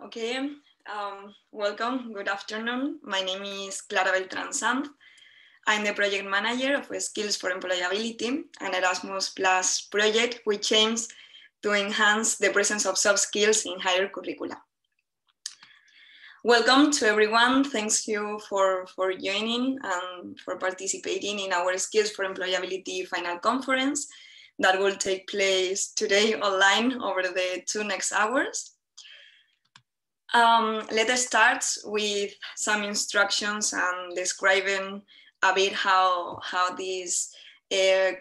Okay, welcome, good afternoon. My name is Clara Beltrán Sanz. I'm the project manager of Skills for Employability, an Erasmus Plus project which aims to enhance the presence of soft skills in higher curricula. Welcome to everyone. Thanks you for joining and for participating in our Skills for Employability Final Conference that will take place today online over the next 2 hours. Let us start with some instructions and describing a bit how this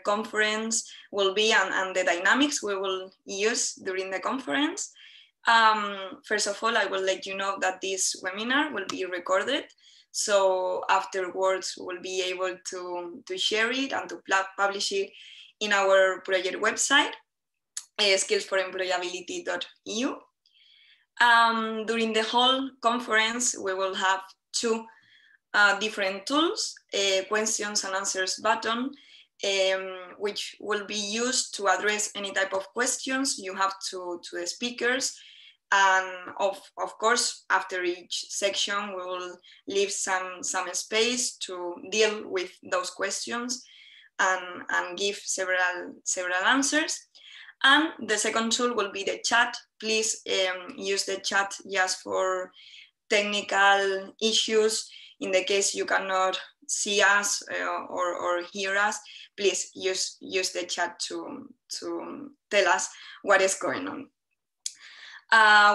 conference will be and the dynamics we will use during the conference. First of all, I will let you know that this webinar will be recorded. So afterwards, we'll be able to share it and to publish it in our project website, Skills4Employability.eu. During the whole conference, we will have 2 different tools, a questions and answers button, which will be used to address any type of questions you have to the speakers. And of course, after each section, we will leave some space to deal with those questions and give several answers. And the second tool will be the chat. Please use the chat just for technical issues. In the case you cannot see us or hear us, please use the chat to tell us what is going on.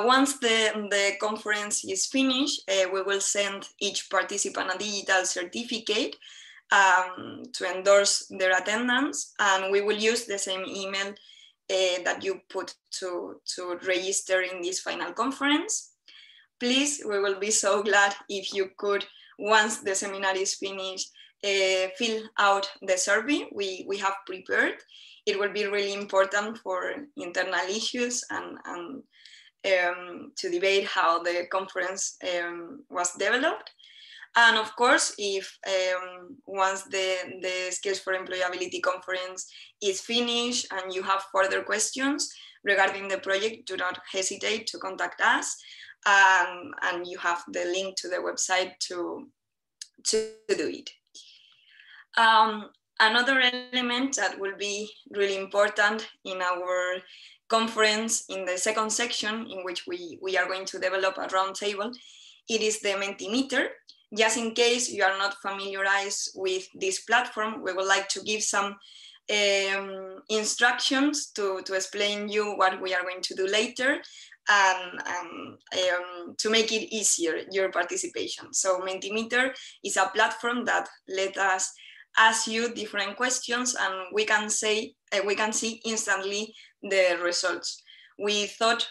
Once the conference is finished, we will send each participant a digital certificate to endorse their attendance, and we will use the same email that you put to register in this final conference. Please, we will be so glad if you could, once the seminar is finished, fill out the survey we have prepared. It will be really important for internal issues and to debate how the conference was developed. And of course, if once the Skills for Employability conference is finished and you have further questions regarding the project, do not hesitate to contact us. And you have the link to the website to do it. Another element that will be really important in our conference in the second section, in which we are going to develop a roundtable, it is the Mentimeter. Just in case you are not familiarized with this platform, we would like to give some instructions to explain you what we are going to do later and to make it easier, your participation. So Mentimeter is a platform that let us ask you different questions and we can see instantly the results. We thought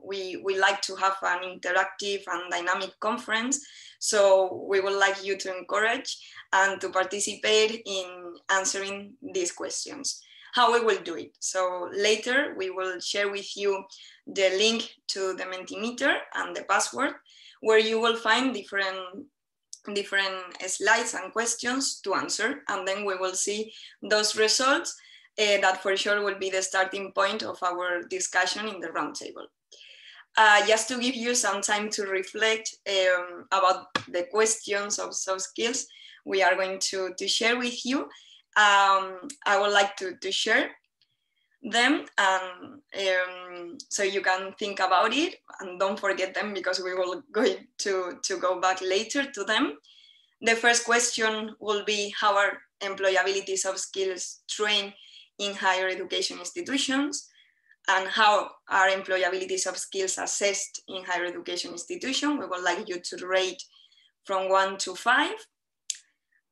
we like to have an interactive and dynamic conference, so we would like you to encourage and to participate in answering these questions. How we will do it. So later we will share with you the link to the Mentimeter and the password, where you will find different slides and questions to answer, and then we will see those results that for sure will be the starting point of our discussion in the roundtable. Just to give you some time to reflect about the questions of soft skills we are going to share with you, I would like to share them, so you can think about it and don't forget them, because we will going to go back later to them. The first question will be, how are employability soft skills trained in higher education institutions, and how are employability soft skills assessed in higher education institutions? We would like you to rate from 1 to 5.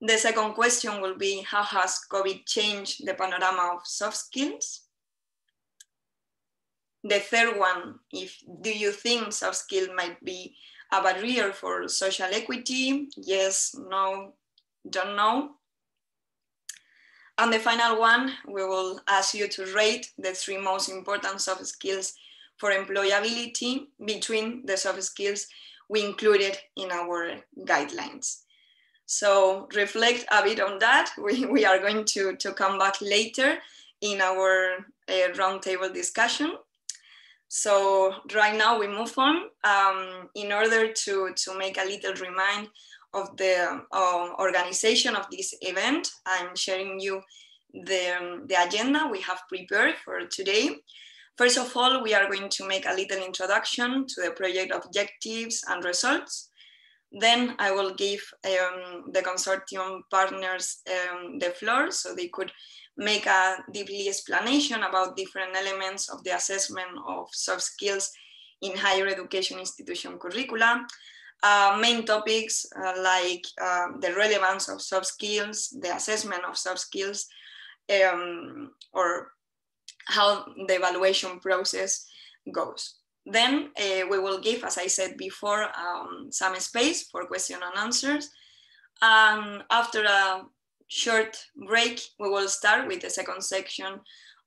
The second question will be, how has COVID changed the panorama of soft skills? The third one, do you think soft skills might be a barrier for social equity? Yes, no, don't know. And the final one, we will ask you to rate the 3 most important soft skills for employability between the soft skills we included in our guidelines. So reflect a bit on that. We are going to come back later in our roundtable discussion. So right now we move on. In order to make a little remind of the organization of this event, I'm sharing you the agenda we have prepared for today. First of all, we are going to make a little introduction to the project objectives and results. Then I will give the consortium partners the floor so they could make a deeply explanation about different elements of the assessment of soft skills in higher education institution curricula. Main topics like the relevance of soft skills, the assessment of soft skills, or how the evaluation process goes. Then we will give, as I said before, some space for question and answers. And after a short break, we will start with the second section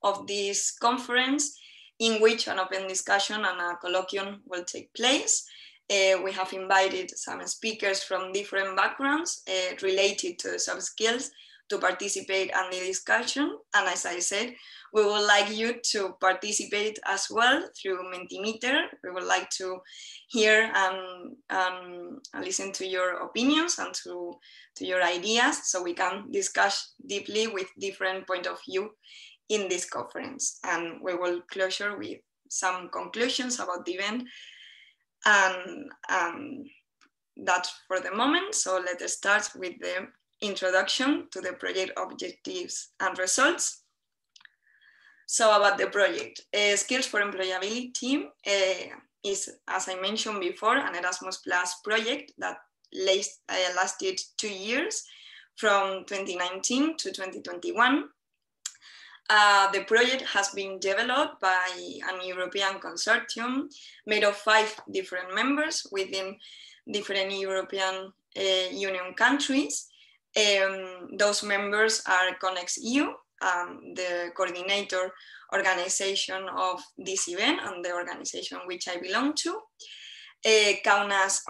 of this conference, in which an open discussion and a colloquium will take place. We have invited some speakers from different backgrounds related to soft skills to participate in the discussion. And as I said, we would like you to participate as well through Mentimeter. We would like to hear and listen to your opinions and to your ideas, so we can discuss deeply with different point of view in this conference. And we will closure with some conclusions about the event. And that's for the moment. So let us start with the introduction to the project objectives and results. So about the project, Skills4Employability is, as I mentioned before, an Erasmus Plus project that lasted 2 years, from 2019 to 2021. The project has been developed by an European consortium made of 5 different members within different European Union countries. Those members are CONEXX-EU, the coordinator organization of this event and the organization which I belong to, Kaunas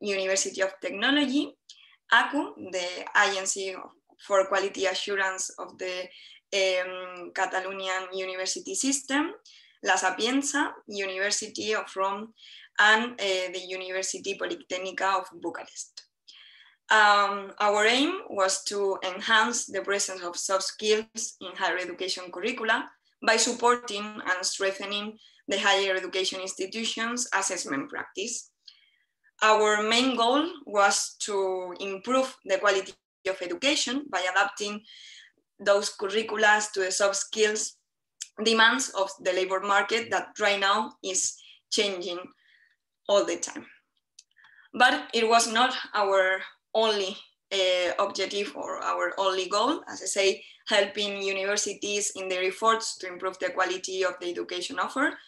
University of Technology, ACU, the Agency for Quality Assurance of the Catalonian University System, La Sapienza, University of Rome, and the University Polytechnica of Bucharest. Our aim was to enhance the presence of soft skills in higher education curricula by supporting and strengthening the higher education institutions' assessment practice. Our main goal was to improve the quality of education by adapting those curricula to the soft skills demands of the labor market that right now is changing all the time. But it was not our only objective or our only goal. As I say, helping universities in their efforts to improve the quality of the education offer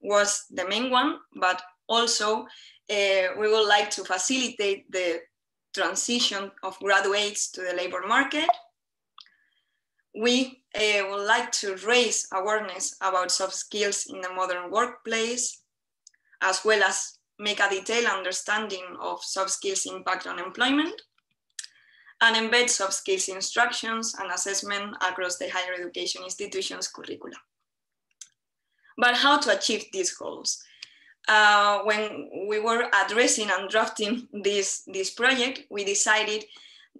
was the main one, but also we would like to facilitate the transition of graduates to the labor market. We would like to raise awareness about soft skills in the modern workplace, as well as make a detailed understanding of soft skills impact on employment, and embed soft skills instructions and assessment across the higher education institutions curricula. But how to achieve these goals? When we were addressing and drafting this project, we decided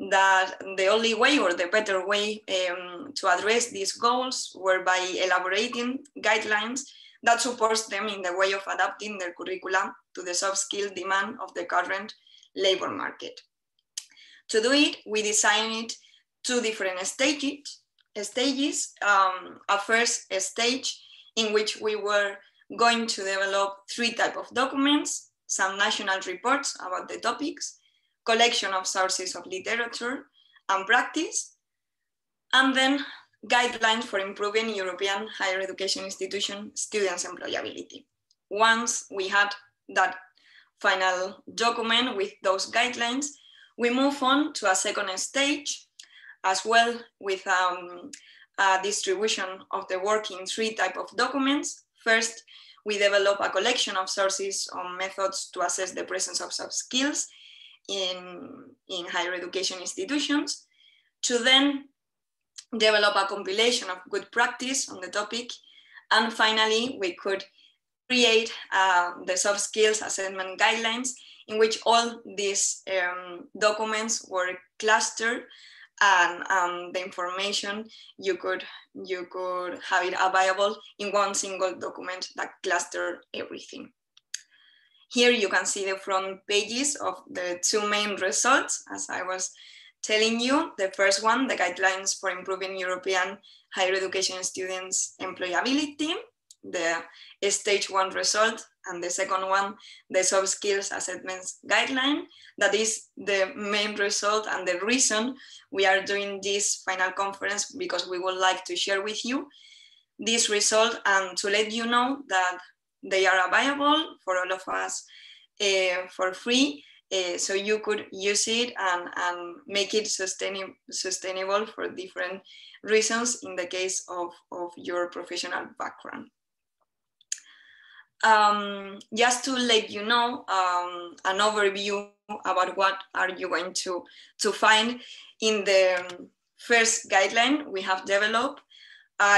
that the only way or the better way to address these goals were by elaborating guidelines that supports them in the way of adapting their curricula to the soft skill demand of the current labor market. To do it, we designed 2 different stages. A first stage in which we were going to develop 3 types of documents: some national reports about the topics, collection of sources of literature and practice, and then guidelines for improving European higher education institution students' employability. Once we had that final document with those guidelines, we move on to a second stage, as well with a distribution of the work in 3 types of documents. First, we develop a collection of sources on methods to assess the presence of soft skills in higher education institutions, to then develop a compilation of good practice on the topic. And finally, we could create the soft skills assessment guidelines, in which all these documents were clustered, and the information you could have it available in one single document that clustered everything. Here you can see the front pages of the two main results, as I was telling you. The first one, the guidelines for improving European higher education students' employability, the stage 1 result, and the second one, the soft skills assessment guideline. That is the main result and the reason we are doing this final conference, because we would like to share with you this result and to let you know that they are available for all of us for free, so you could use it and make it sustainable for different reasons in the case of your professional background. Just to let you know an overview about what are you going to find in the first guideline we have developed.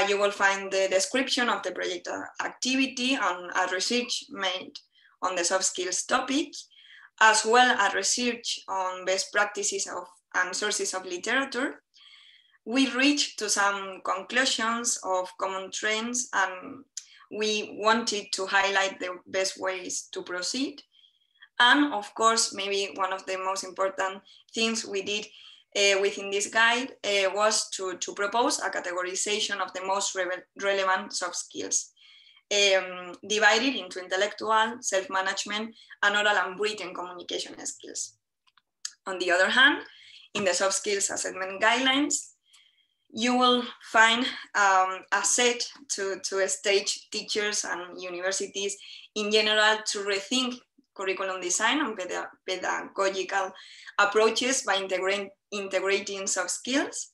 You will find the description of the project activity and a research made on the soft skills topic, as well as research on best practices and sources of literature. We reached to some conclusions of common trends, and we wanted to highlight the best ways to proceed. And of course, maybe one of the most important things we did within this guide was to propose a categorization of the most relevant soft skills, divided into intellectual, self-management, and oral and written communication skills. On the other hand, in the soft skills assessment guidelines, you will find a set to stage teachers and universities in general to rethink curriculum design and pedagogical approaches by integrating soft skills.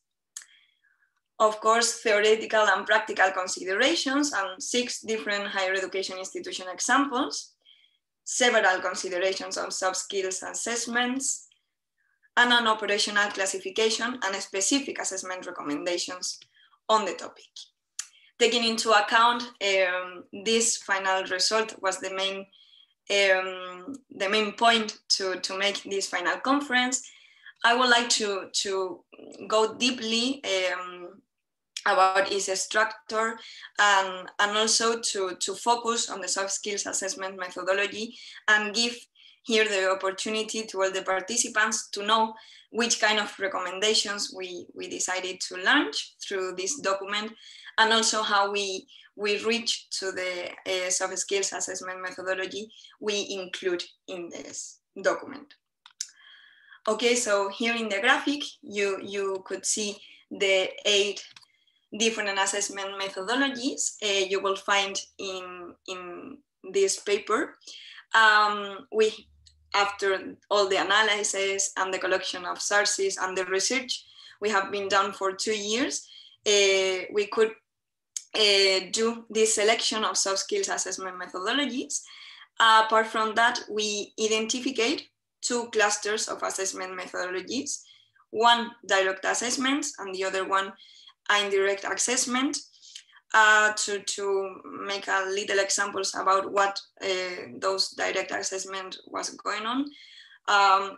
Of course, theoretical and practical considerations and 6 different higher education institution examples, several considerations on soft skills assessments, and an operational classification and specific assessment recommendations on the topic. Taking into account this final result was the main point to make this final conference. I would like to go deeply about its structure and also to focus on the soft skills assessment methodology and give here the opportunity to all the participants to know which kind of recommendations we decided to launch through this document, and also how we reach to the soft skills assessment methodology we include in this document. Okay, so here in the graphic, you could see the 8 different assessment methodologies you will find in this paper. After all the analysis and the collection of sources and the research we have been done for 2 years, we could do this selection of soft skills assessment methodologies. Apart from that, we identified 2 clusters of assessment methodologies, one direct assessment and the other one indirect assessment. To make a little examples about what those direct assessment was going on.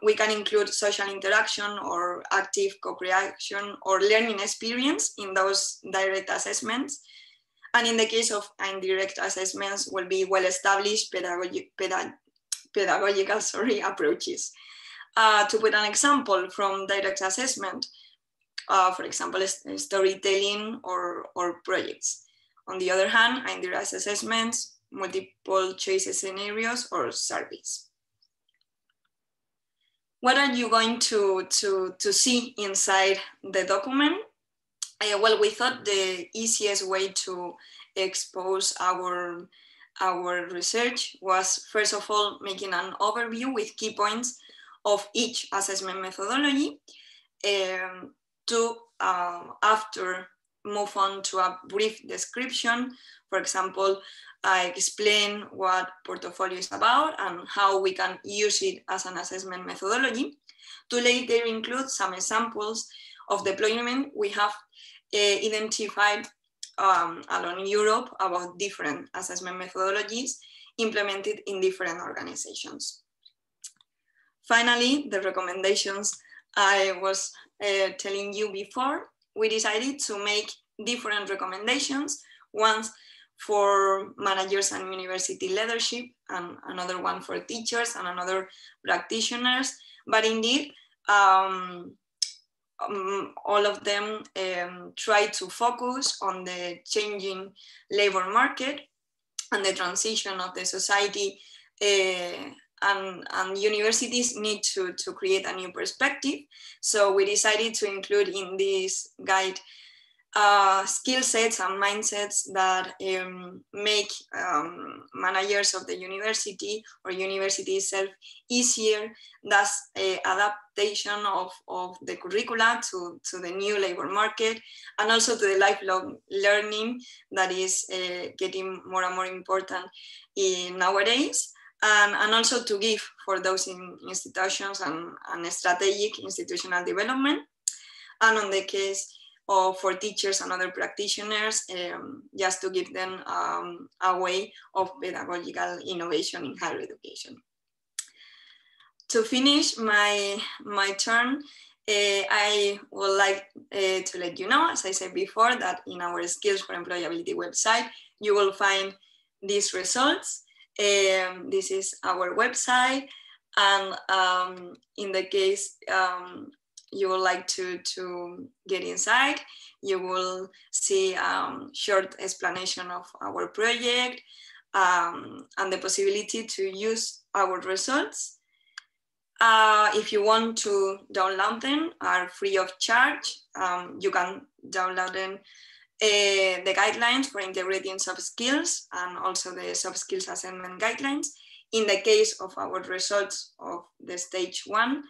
We can include social interaction or active co-creation or learning experience in those direct assessments. And in the case of indirect assessments, will be well-established pedagogical approaches. To put an example from direct assessment, for example, storytelling or projects. On the other hand, indirect assessments, multiple choice scenarios or surveys. What are you going to see inside the document? Well, we thought the easiest way to expose our research was, first of all, making an overview with key points of each assessment methodology. After move on to a brief description. For example, I explain what portfolio is about and how we can use it as an assessment methodology. To later include some examples of deployment we have identified along Europe about different assessment methodologies implemented in different organizations. Finally, the recommendations I was telling you before, we decided to make different recommendations, one for managers and university leadership, and another one for teachers, and another practitioners. But indeed, all of them try to focus on the changing labor market and the transition of the society, and universities need to create a new perspective. So we decided to include in this guide skill sets and mindsets that make managers of the university or university itself easier, thus adaptation of the curricula to the new labor market, and also to the lifelong learning that is getting more and more important nowadays. And also to give for those institutions and strategic institutional development. And on the case of for teachers and other practitioners, just to give them a way of pedagogical innovation in higher education. To finish my turn, I would like to let you know, as I said before, that in our Skills for Employability website, you will find these results. This is our website, and in the case you would like to get inside, you will see a short explanation of our project and the possibility to use our results. If you want to download them, are free of charge. You can download them. The guidelines for integrating soft skills and also the soft skills assessment guidelines. In the case of our results of the stage 1,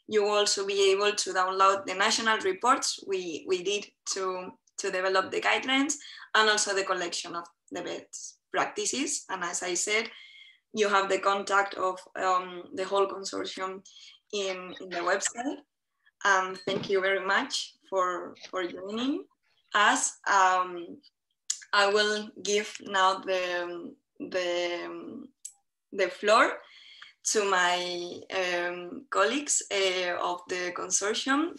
you will also be able to download the national reports we did to develop the guidelines, and also the collection of the best practices. And as I said, you have the contact of the whole consortium in the website. Thank you very much for joining us. I will give now the floor to my colleagues of the consortium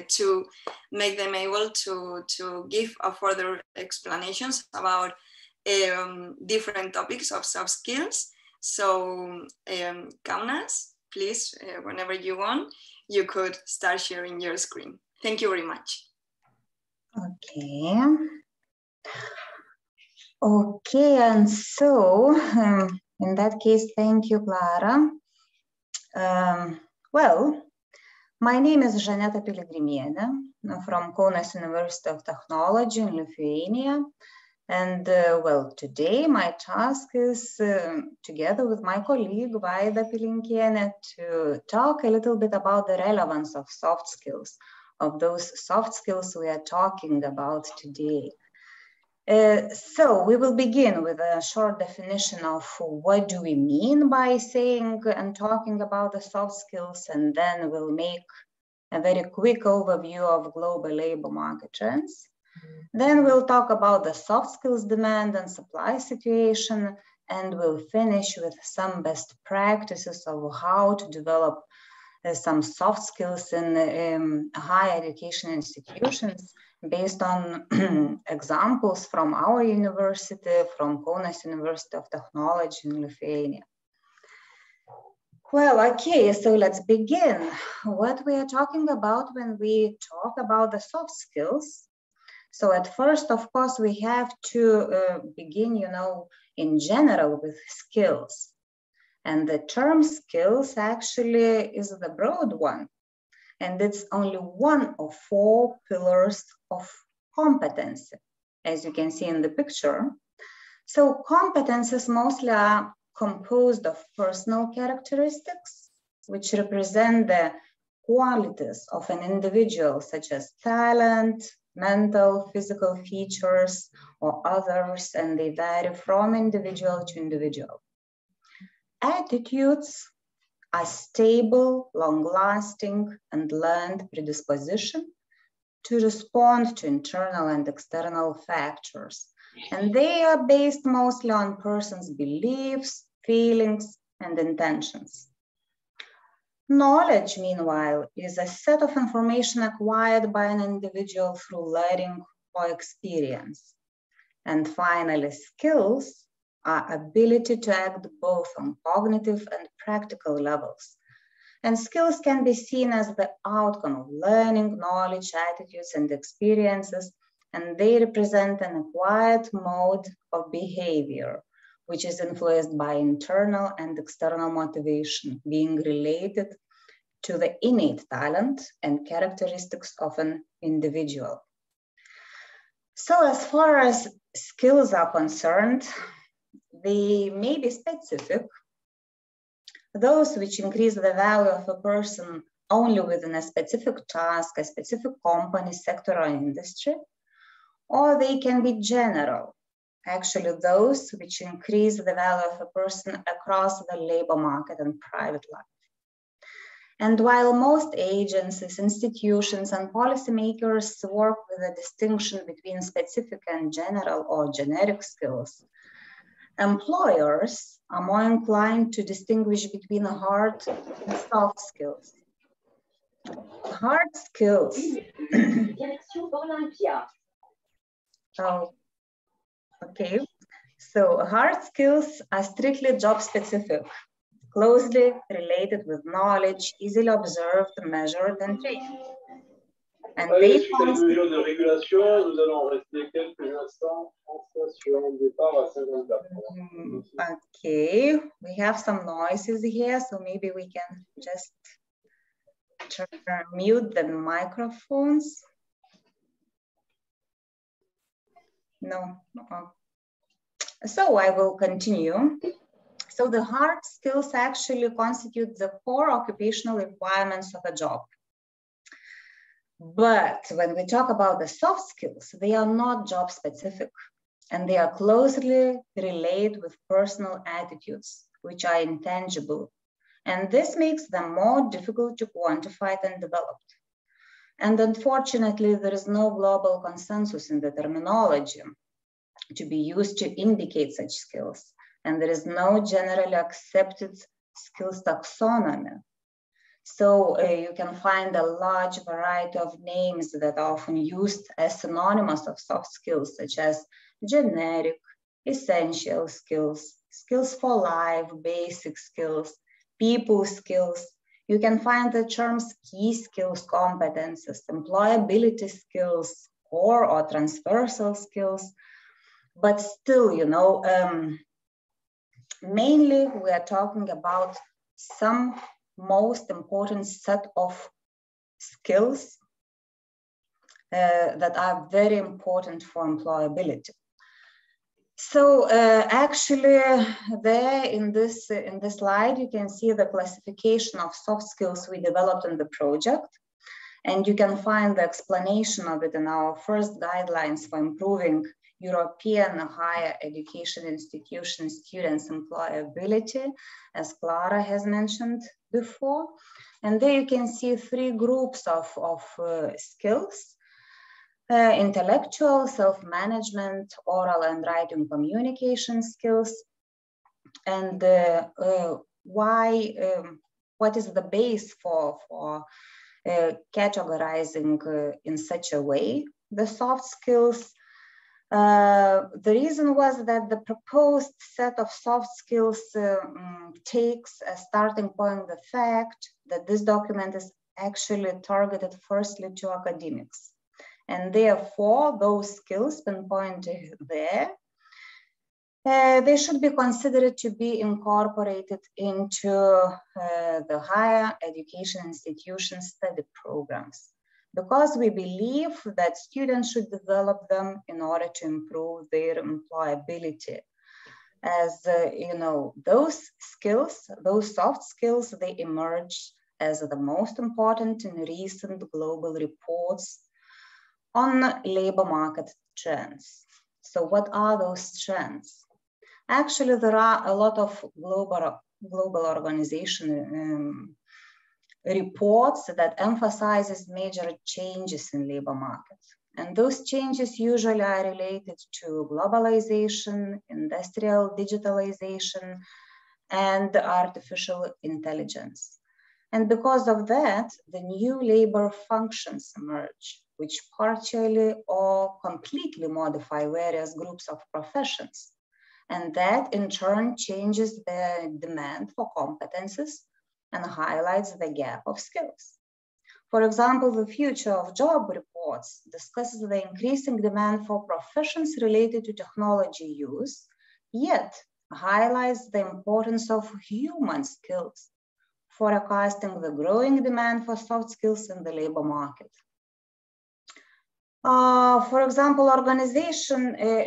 to make them able to give a further explanations about different topics of soft skills. So Kaunas, please, whenever you want, you could start sharing your screen. Thank you very much. Okay, and so in that case, thank you, Clara. Well, my name is Žaneta Piligrimėnė from CONEXX University of Technology in Lithuania. And well, today my task is, together with my colleague Vaida Pilinkienė, to talk a little bit about the relevance of soft skills, of those soft skills we are talking about today. So we will begin with a short definition of what do we mean by saying and talking about the soft skills, and then we'll make a very quick overview of global labor market trends. Then we'll talk about the soft skills demand and supply situation, and we'll finish with some best practices of how to develop some soft skills in higher education institutions based on examples from our university, from CONEXX University of Technology in Lithuania. Well, okay, so let's begin. What we are talking about when we talk about the soft skills. So at first, of course, we have to begin, in general with skills. And the term skills actually is the broad one. And it's only one of 4 pillars of competency, as you can see in the picture. So competences mostly are composed of personal characteristics, which represent the qualities of an individual, such as talent, mental, physical features, or others, and they vary from individual to individual. Attitudes are stable, long-lasting, and learned predisposition to respond to internal and external factors. And they are based mostly on person's beliefs, feelings, and intentions. Knowledge, meanwhile, is a set of information acquired by an individual through learning or experience. And finally, skills are ability to act both on cognitive and practical levels. And skills can be seen as the outcome of learning, knowledge, attitudes, and experiences, and they represent an acquired mode of behavior, which is influenced by internal and external motivation, being related to the innate talent and characteristics of an individual. So as far as skills are concerned, they may be specific, those which increase the value of a person only within a specific task, a specific company, sector, or industry, or they can be general, actually those which increase the value of a person across the labor market and private life. And while most agencies, institutions, and policymakers work with a distinction between specific and general or generic skills, employers are more inclined to distinguish between hard and soft skills. Hard skills. Okay, so hard skills are strictly job specific, closely related with knowledge, easily observed, measured, and trained. And they suite à une mesure de régulation, nous allons rester quelques instants en station de départ à 54. Okay, we have some noises here, so maybe we can just mute the microphones. No. So I will continue. So the hard skills actually constitute the core occupational requirements of a job. But when we talk about the soft skills, they are not job specific, and they are closely related with personal attitudes, which are intangible. And this makes them more difficult to quantify and develop. And unfortunately, there is no global consensus in the terminology to be used to indicate such skills. And there is no generally accepted skills taxonomy. So you can find a large variety of names that are often used as synonymous of soft skills, such as generic, essential skills, skills for life, basic skills, people skills. You can find the terms key skills, competences, employability skills, core or transversal skills. But still, you know, mainly we are talking about some most important set of skills that are very important for employability. So actually there in this slide, you can see the classification of soft skills we developed in the project. And you can find the explanation of it in our first guidelines for improving European higher education institution students' employability, as Clara has mentioned before. And there you can see three groups of skills: intellectual, self-management, oral and writing communication skills. And what is the base for categorizing in such a way the soft skills? The reason was that the proposed set of soft skills takes as starting point the fact that this document is actually targeted firstly to academics. And therefore, those skills pinpointed there, they should be considered to be incorporated into the higher education institution study programs, because we believe that students should develop them in order to improve their employability. As you know, those skills, those soft skills, they emerge as the most important in recent global reports on labor market trends. So what are those trends? Actually, there are a lot of global organizations reports that emphasizes major changes in labor markets. And those changes usually are related to globalization, industrial digitalization, and artificial intelligence. And because of that, the new labor functions emerge, which partially or completely modify various groups of professions. And that in turn changes the demand for competences and highlights the gap of skills. For example, the Future of Job reports discusses the increasing demand for professions related to technology use, yet highlights the importance of human skills, forecasting the growing demand for soft skills in the labor market. For example,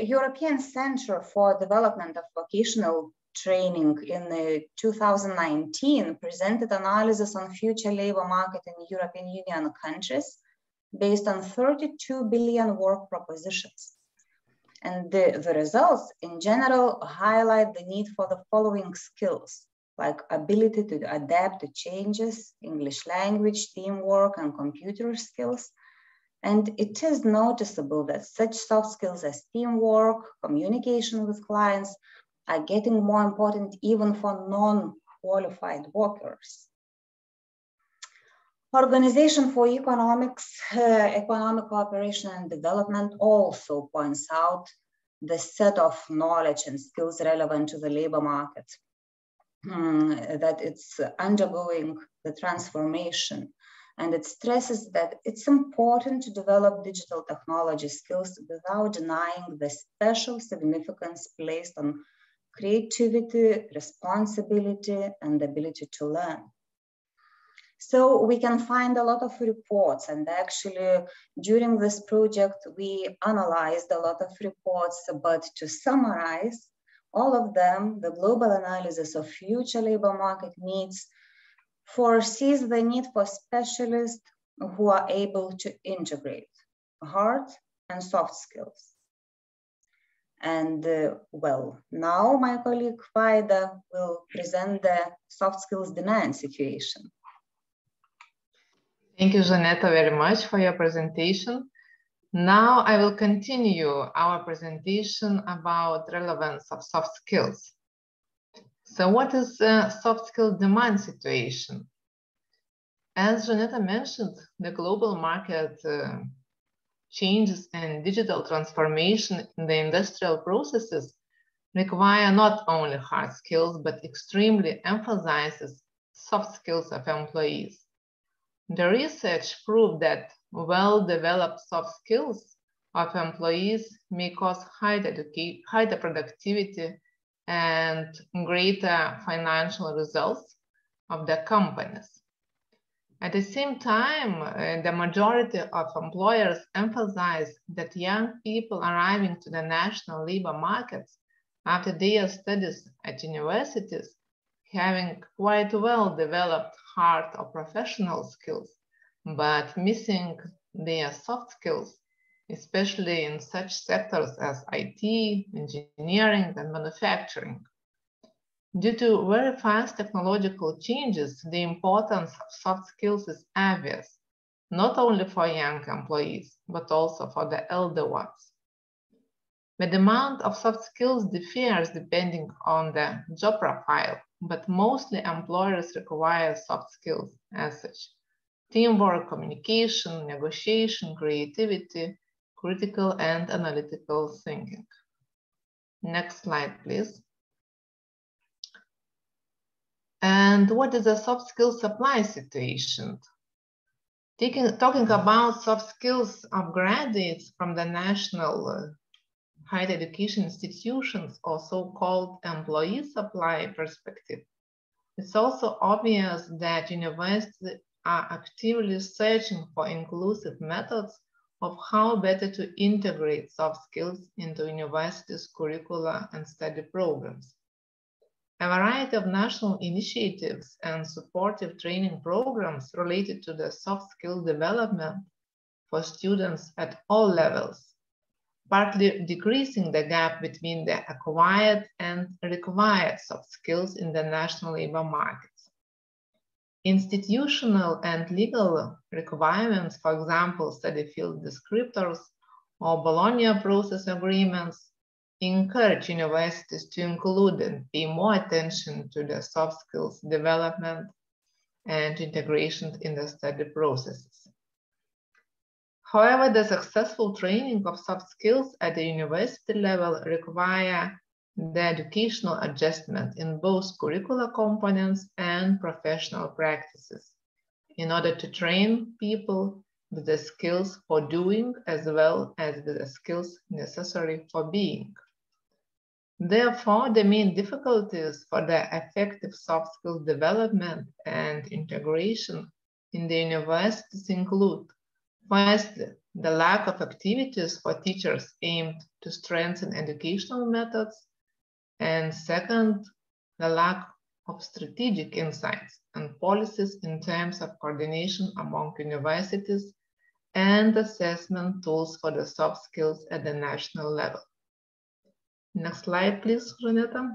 European Center for Development of Vocational Training in 2019 presented analysis on future labor market in European Union countries based on 32 billion work propositions. And the results in general highlight the need for the following skills, like ability to adapt to changes, English language, teamwork, and computer skills. And it is noticeable that such soft skills as teamwork, communication with clients are getting more important even for non-qualified workers. Organization for Economic Cooperation and Development also points out the set of knowledge and skills relevant to the labor market, that it's undergoing the transformation. And it stresses that it's important to develop digital technology skills without denying the special significance placed on creativity, responsibility, and ability to learn. So we can find a lot of reports, and actually during this project, we analyzed a lot of reports, but to summarize all of them, the global analysis of future labor market needs foresees the need for specialists who are able to integrate hard and soft skills. And well, now my colleague Vaida will present the soft skills demand situation. Thank you, Żaneta, very much for your presentation. Now I will continue our presentation about relevance of soft skills. So what is the soft skill demand situation? As Żaneta mentioned, the global market changes and digital transformation in the industrial processes require not only hard skills, but extremely emphasizes soft skills of employees. The research proved that well-developed soft skills of employees may cause higher productivity and greater financial results of the companies. At the same time, the majority of employers emphasize that young people arriving to the national labor markets after their studies at universities having quite well-developed hard or professional skills, but missing their soft skills, especially in such sectors as IT, engineering, and manufacturing. Due to very fast technological changes, the importance of soft skills is obvious, not only for young employees, but also for the elder ones. The demand of soft skills differs depending on the job profile, but mostly employers require soft skills as such: teamwork, communication, negotiation, creativity, critical and analytical thinking. Next slide, please. And what is the soft skills supply situation? Talking about soft skills of graduates from the national higher education institutions, or so-called employee supply perspective, it's also obvious that universities are actively searching for inclusive methods of how better to integrate soft skills into universities' curricula and study programs. A variety of national initiatives and supportive training programs related to the soft skill development for students at all levels, partly decreasing the gap between the acquired and required soft skills in the national labor markets. Institutional and legal requirements, for example, study field descriptors or Bologna process agreements, encourage universities to include and pay more attention to the soft skills development and integration in the study processes. However, the successful training of soft skills at the university level require the educational adjustment in both curricular components and professional practices in order to train people with the skills for doing as well as with the skills necessary for being. Therefore, the main difficulties for the effective soft skills development and integration in the universities include, firstly, the lack of activities for teachers aimed to strengthen educational methods, and second, the lack of strategic insights and policies in terms of coordination among universities and assessment tools for the soft skills at the national level. Next slide, please, Renata.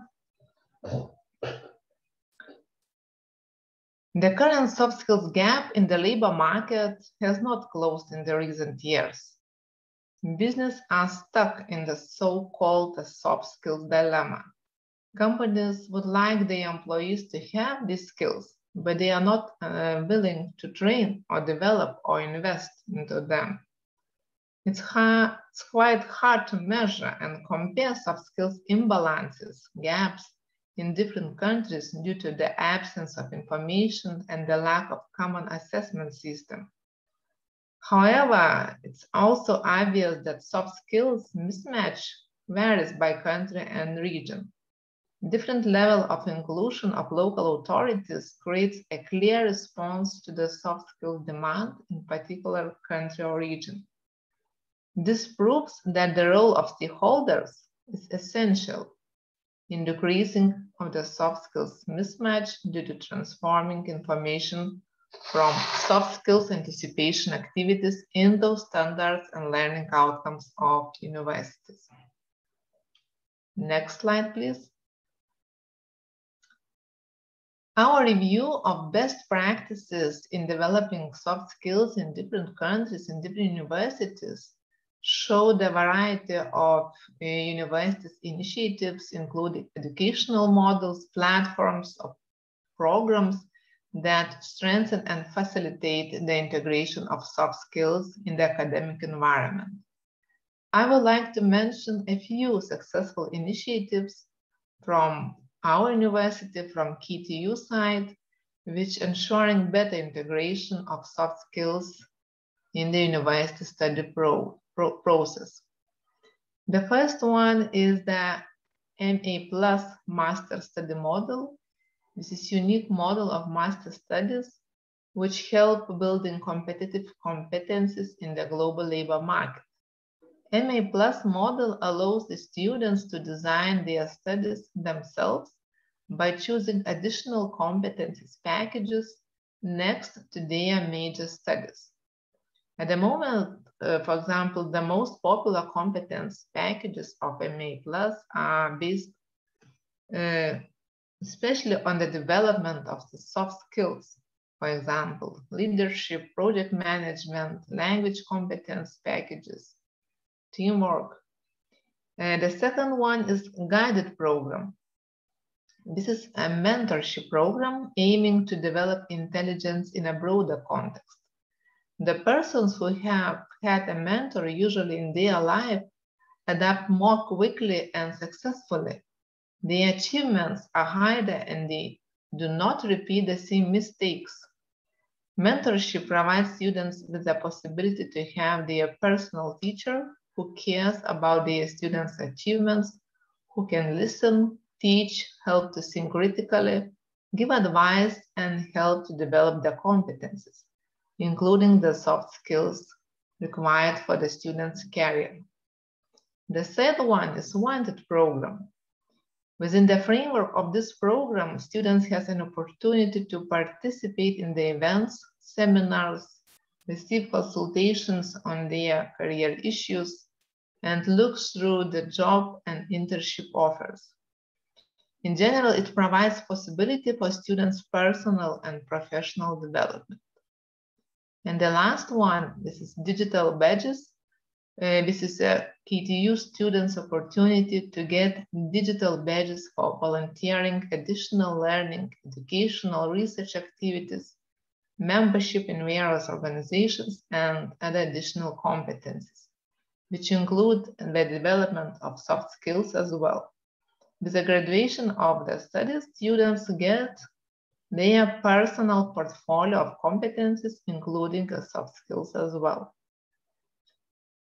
The current soft skills gap in the labor market has not closed in the recent years. Businesses are stuck in the so-called soft skills dilemma. Companies would like their employees to have these skills, but they are not willing to train or develop or invest into them. It's quite hard to measure and compare soft skills imbalances, gaps in different countries due to the absence of information and the lack of common assessment system. However, it's also obvious that soft skills mismatch varies by country and region. Different level of inclusion of local authorities creates a clear response to the soft skills demand in particular country or region. This proves that the role of stakeholders is essential in decreasing of the soft skills mismatch due to transforming information from soft skills anticipation activities into standards and learning outcomes of universities. Next slide, please. Our review of best practices in developing soft skills in different countries and different universities show the variety of universities' initiatives, including educational models, platforms, of programs that strengthen and facilitate the integration of soft skills in the academic environment. I would like to mention a few successful initiatives from our university, from KTU side, which ensuring better integration of soft skills in the university study process. The first one is the MA+ master study model. This is a unique model of master studies which help building competitive competencies in the global labor market. MA+ model allows the students to design their studies themselves by choosing additional competencies packages next to their major studies. At the moment, for example, the most popular competence packages of MA+ are based especially on the development of the soft skills. For example, leadership, project management, language competence packages, teamwork. The second one is guided program. This is a mentorship program aiming to develop intelligence in a broader context. The persons who have had a mentor usually in their life adapt more quickly and successfully. Their achievements are higher and they do not repeat the same mistakes. Mentorship provides students with the possibility to have their personal teacher who cares about their students' achievements, who can listen, teach, help to think critically, give advice, and help to develop the competencies, including the soft skills required for the student's career. The third one is wanted program. Within the framework of this program, students have an opportunity to participate in the events, seminars, receive consultations on their career issues, and look through the job and internship offers. In general, it provides possibility for students' personal and professional development. And the last one, this is digital badges. This is a KTU students' opportunity to get digital badges for volunteering, additional learning, educational research activities, membership in various organizations, and other additional competencies, which include the development of soft skills as well. With the graduation of the studies, students get their personal portfolio of competencies, including soft skills as well.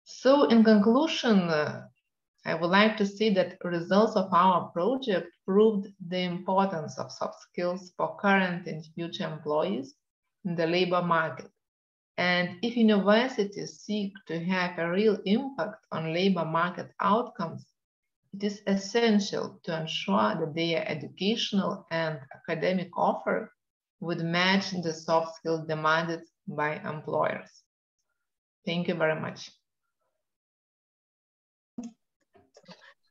So in conclusion, I would like to say that results of our project proved the importance of soft skills for current and future employees in the labor market. And if universities seek to have a real impact on labor market outcomes, it is essential to ensure that their educational and academic offer would match the soft skills demanded by employers. Thank you very much.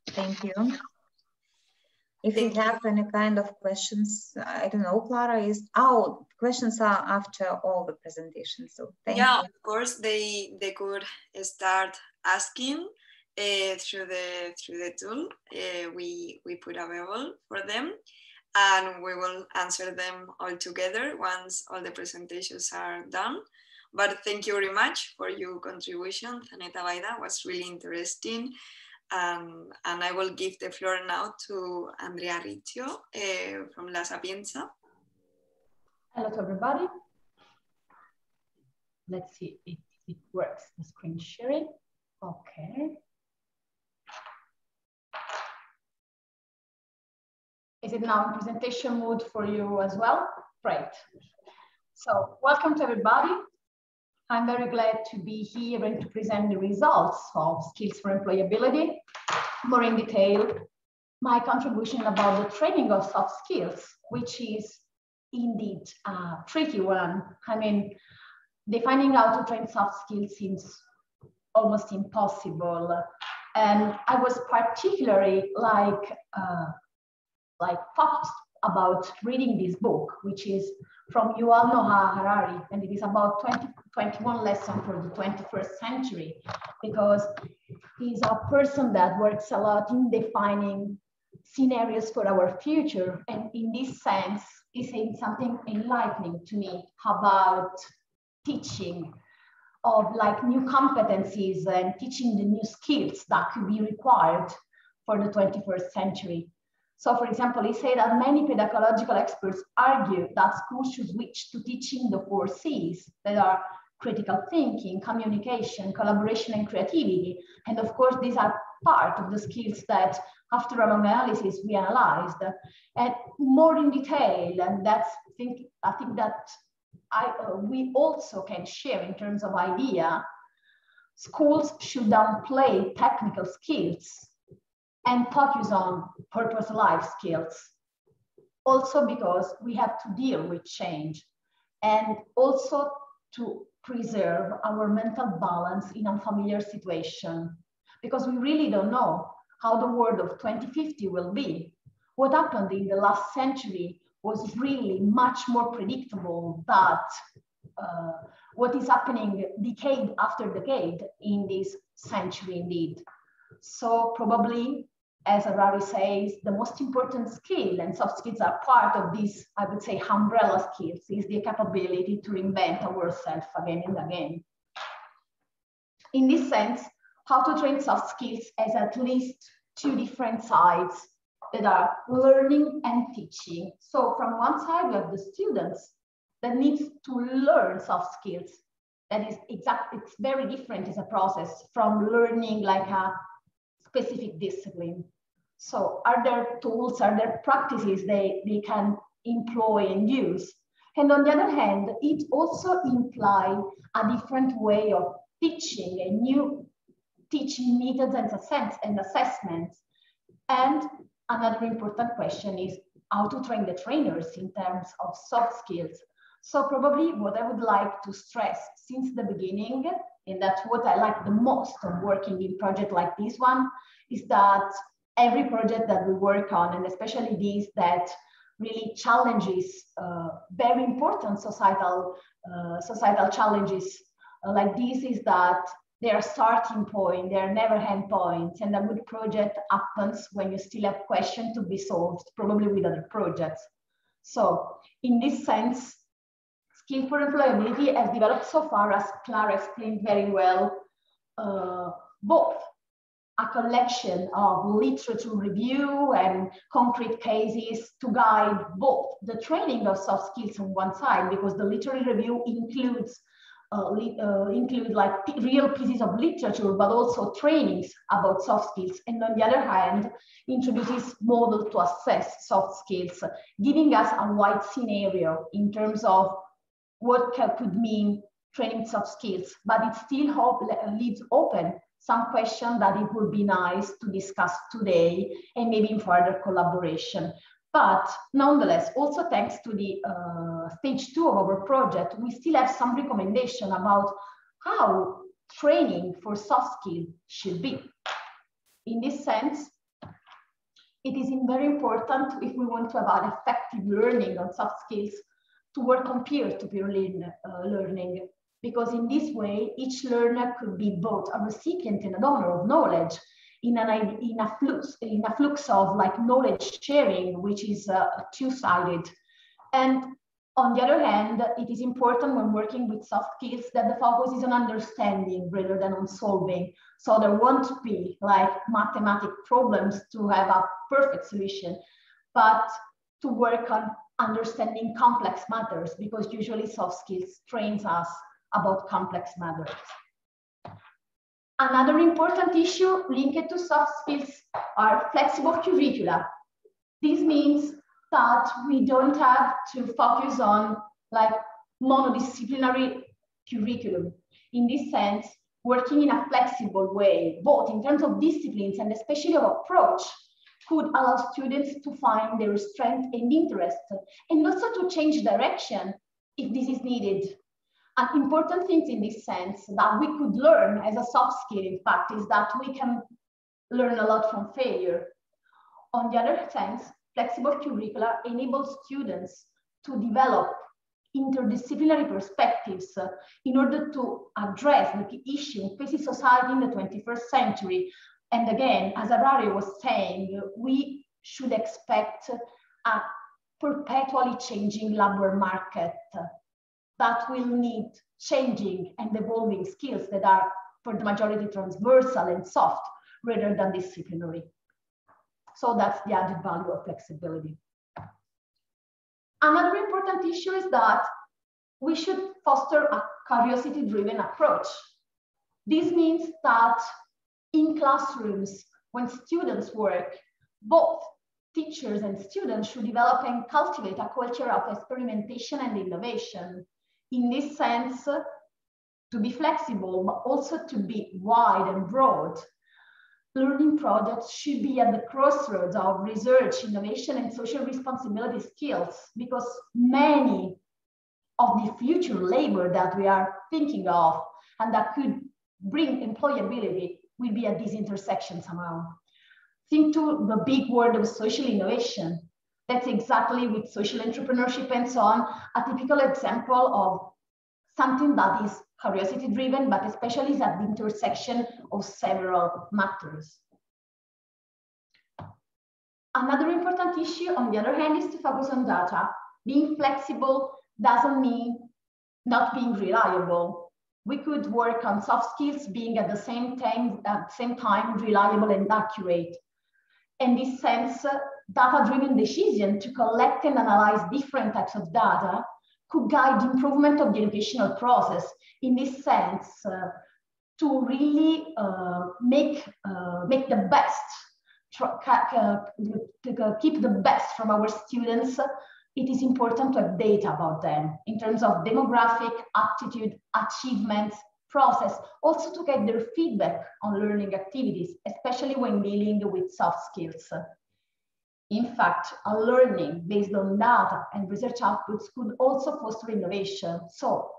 Thank you. If you have any kind of questions, I don't know, Clara, questions are after all the presentations. So thank you. Of course, they could start asking through the tool we put available for them, and we will answer them all together once all the presentations are done. But thank you very much for your contribution, Zaneta Baida. It was really interesting. And I will give the floor now to Andrea Riccio from La Sapienza. Hello to everybody. Let's see if it works, the screen sharing. Okay. Is it now in presentation mode for you as well? Great. So welcome to everybody. I'm very glad to be here and to present the results of Skills for Employability. More in detail, my contribution about the training of soft skills, which is indeed a tricky one. I mean, defining how to train soft skills seems almost impossible. And I was particularly focused about reading this book, which is from Yuval Noah Harari, and it is about 21 lessons for the 21st century, because he's a person that works a lot in defining scenarios for our future. And in this sense, he's saying something enlightening to me about teaching of new competencies and teaching the new skills that could be required for the 21st century. So for example, he said that many pedagogical experts argue that schools should switch to teaching the 4 C's that are critical thinking, communication, collaboration, and creativity. And of course, these are part of the skills that after a long analysis, we analyzed and more in detail. And that's, I think that we also can share in terms of idea. Schools should downplay technical skills and focus on purpose life skills. Also because we have to deal with change and also to preserve our mental balance in unfamiliar situation, because we really don't know how the world of 2050 will be. What happened in the last century was really much more predictable than what is happening decade after decade in this century indeed. So probably, as Harari says, the most important skill, and soft skills are part of this, I would say, umbrella skills, is the capability to reinvent ourselves again and again. In this sense, how to train soft skills has at least 2 different sides that are learning and teaching. So from one side, we have the students that needs to learn soft skills. That is it's very different as a process from learning like a specific discipline. So are there tools, are there practices they can employ and use? And on the other hand, it also implies a different way of teaching, a new teaching methods and assessments. And another important question is how to train the trainers in terms of soft skills. So probably what I would like to stress since the beginning, and that's what I like the most of working in project like this one, is that every project that we work on, and especially these that really challenges very important societal challenges like this, is that they are starting point, they are never end points, and a good project happens when you still have questions to be solved, probably with other projects. So in this sense, Skills4Employability has developed so far, as Clara explained very well, both a collection of literature review and concrete cases to guide both the training of soft skills on one side, because the literary review includes like real pieces of literature, but also trainings about soft skills. And on the other hand, introduces models to assess soft skills, giving us a wide scenario in terms of what could mean training soft skills, but it still leaves open some questions that it would be nice to discuss today and maybe in further collaboration. But nonetheless, also thanks to the stage 2 of our project, we still have some recommendation about how training for soft skills should be. In this sense, it is very important, if we want to have an effective learning on soft skills, to work on peer-to-peer learning, because in this way, each learner could be both a recipient and a donor of knowledge in a flux of like knowledge sharing, which is two-sided. And on the other hand, it is important when working with soft skills that the focus is on understanding rather than on solving. So there won't be like mathematic problems to have a perfect solution, but to work on understanding complex matters, because usually soft skills trains us about complex matters. Another important issue linked to soft skills are flexible curricula. This means that we don't have to focus on like monodisciplinary curriculum. In this sense, working in a flexible way, both in terms of disciplines and especially of approach, could allow students to find their strength and interest, and also to change direction if this is needed. An important thing in this sense that we could learn as a soft skill, in fact, is that we can learn a lot from failure. On the other sense, flexible curricula enables students to develop interdisciplinary perspectives in order to address the key issue facing society in the 21st century. And again, as Arario was saying, we should expect a perpetually changing labor market that will need changing and evolving skills that are, for the majority, transversal and soft rather than disciplinary. So that's the added value of flexibility. Another important issue is that we should foster a curiosity-driven approach. This means that in classrooms, when students work, both teachers and students should develop and cultivate a culture of experimentation and innovation. In this sense, to be flexible, but also to be wide and broad, learning projects should be at the crossroads of research, innovation, and social responsibility skills, because many of the future labor that we are thinking of and that could bring employability will be at this intersection somehow. Think to the big word of social innovation. That's exactly with social entrepreneurship and so on, a typical example of something that is curiosity driven, but especially is at the intersection of several matters. Another important issue, on the other hand, is to focus on data. Being flexible doesn't mean not being reliable. We could work on soft skills being at the same time reliable and accurate. In this sense, data-driven decision to collect and analyze different types of data could guide the improvement of the educational process. In this sense, to really make the best, to keep the best from our students, it is important to have data about them in terms of demographic, aptitude, achievements, process, also to get their feedback on learning activities, especially when dealing with soft skills. In fact, a learning based on data and research outputs could also foster innovation. So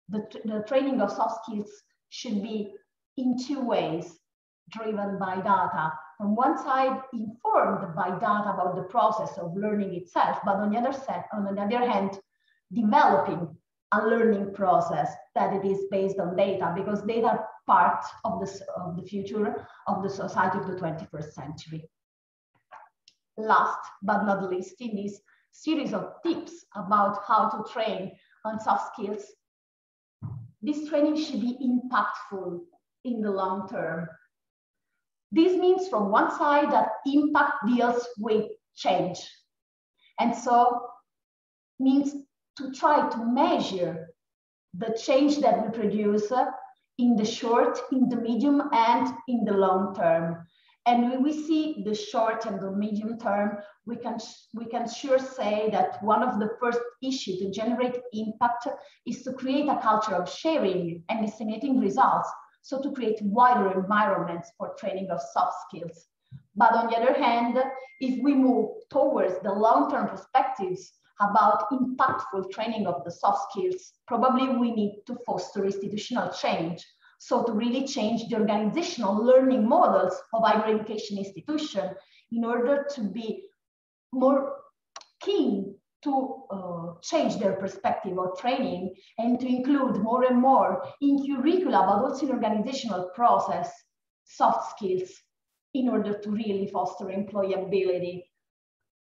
the training of soft skills should be in two ways, driven by data on one side, informed by data about the process of learning itself, but on the other hand, developing a learning process that it is based on data, because data are part of the future of the society of the 21st century. Last but not least, in this series of tips about how to train on soft skills, this training should be impactful in the long term. This means from one side that impact deals with change. And so means to try to measure the change that we produce in the short, in the medium, and in the long term. And when we see the short and the medium term, we can sure say that one of the first issues to generate impact is to create a culture of sharing and disseminating results. So to create wider environments for training of soft skills. But on the other hand, if we move towards the long-term perspectives about impactful training of the soft skills, probably we need to foster institutional change. So to really change the organizational learning models of higher education institutions in order to be more keen to change their perspective of training and to include more and more in curricula, but also in organizational process, soft skills in order to really foster employability.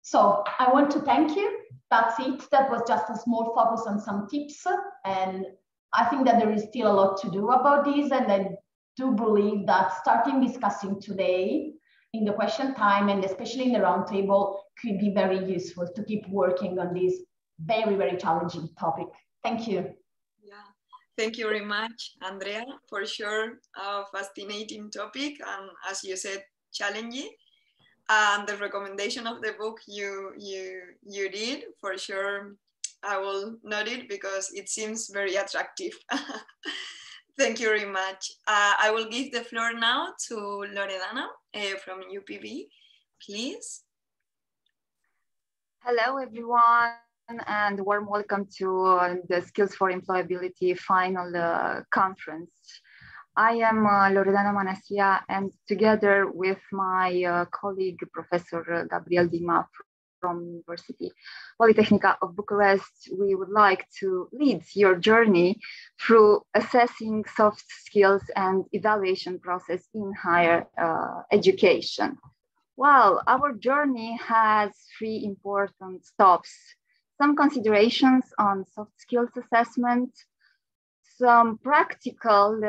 So I want to thank you. That's it. That was just a small focus on some tips. And I think that there is still a lot to do about this. And I do believe that starting discussing today in the question time and especially in the roundtable could be very useful to keep working on this very, very challenging topic. Thank you. Yeah, thank you very much, Andrea, for sure, a fascinating topic and, as you said, challenging. And the recommendation of the book you did, for sure, I will note it because it seems very attractive. Thank you very much. I will give the floor now to Loredana from UPV, please. Hello, everyone, and warm welcome to the Skills for Employability Final Conference. I am Loredana Manasia, and together with my colleague, Professor Gabriel Dima from University Polytechnica of Bucharest, we would like to lead your journey through assessing soft skills and evaluation process in higher education. Well, our journey has 3 important stops: some considerations on soft skills assessment, some practical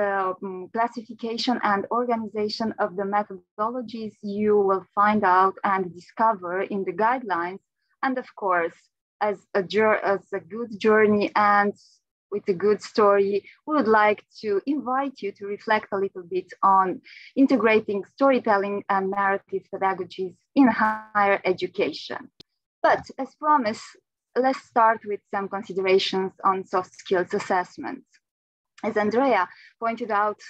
classification and organization of the methodologies you will find out and discover in the guidelines, and of course, as a good journey and with a good story, we would like to invite you to reflect a little bit on integrating storytelling and narrative pedagogies in higher education. But as promised, let's start with some considerations on soft skills assessment. As Andrea pointed out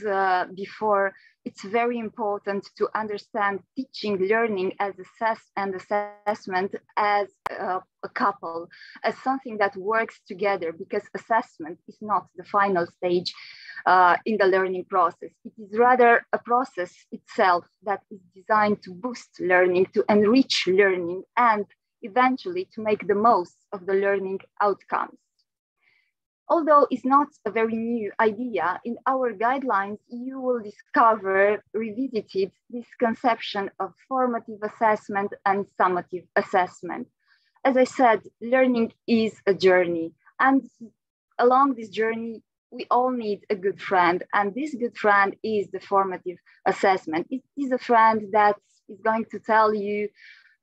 before, it's very important to understand teaching, learning as assessment as a couple, as something that works together, because assessment is not the final stage in the learning process. It is rather a process itself that is designed to boost learning, to enrich learning, and eventually to make the most of the learning outcomes. Although it's not a very new idea, in our guidelines, you will discover revisited this conception of formative assessment and summative assessment. As I said, learning is a journey, and along this journey, we all need a good friend, and this good friend is the formative assessment. It is a friend that is going to tell you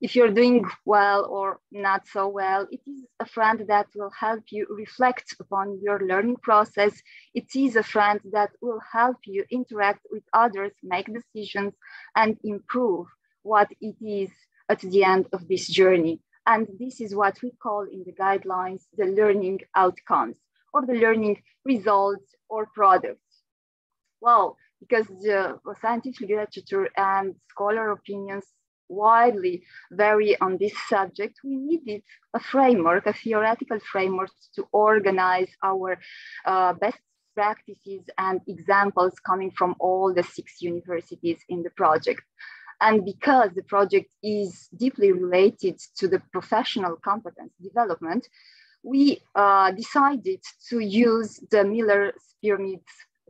if you're doing well or not so well. It is a friend that will help you reflect upon your learning process. It is a friend that will help you interact with others, make decisions, and improve what it is at the end of this journey. And this is what we call in the guidelines the learning outcomes, or the learning results or products. Well, because the scientific literature and scholar opinions widely vary on this subject, we needed a framework, a theoretical framework to organize our best practices and examples coming from all the 6 universities in the project. And because the project is deeply related to the professional competence development, we decided to use the Miller-Spearmith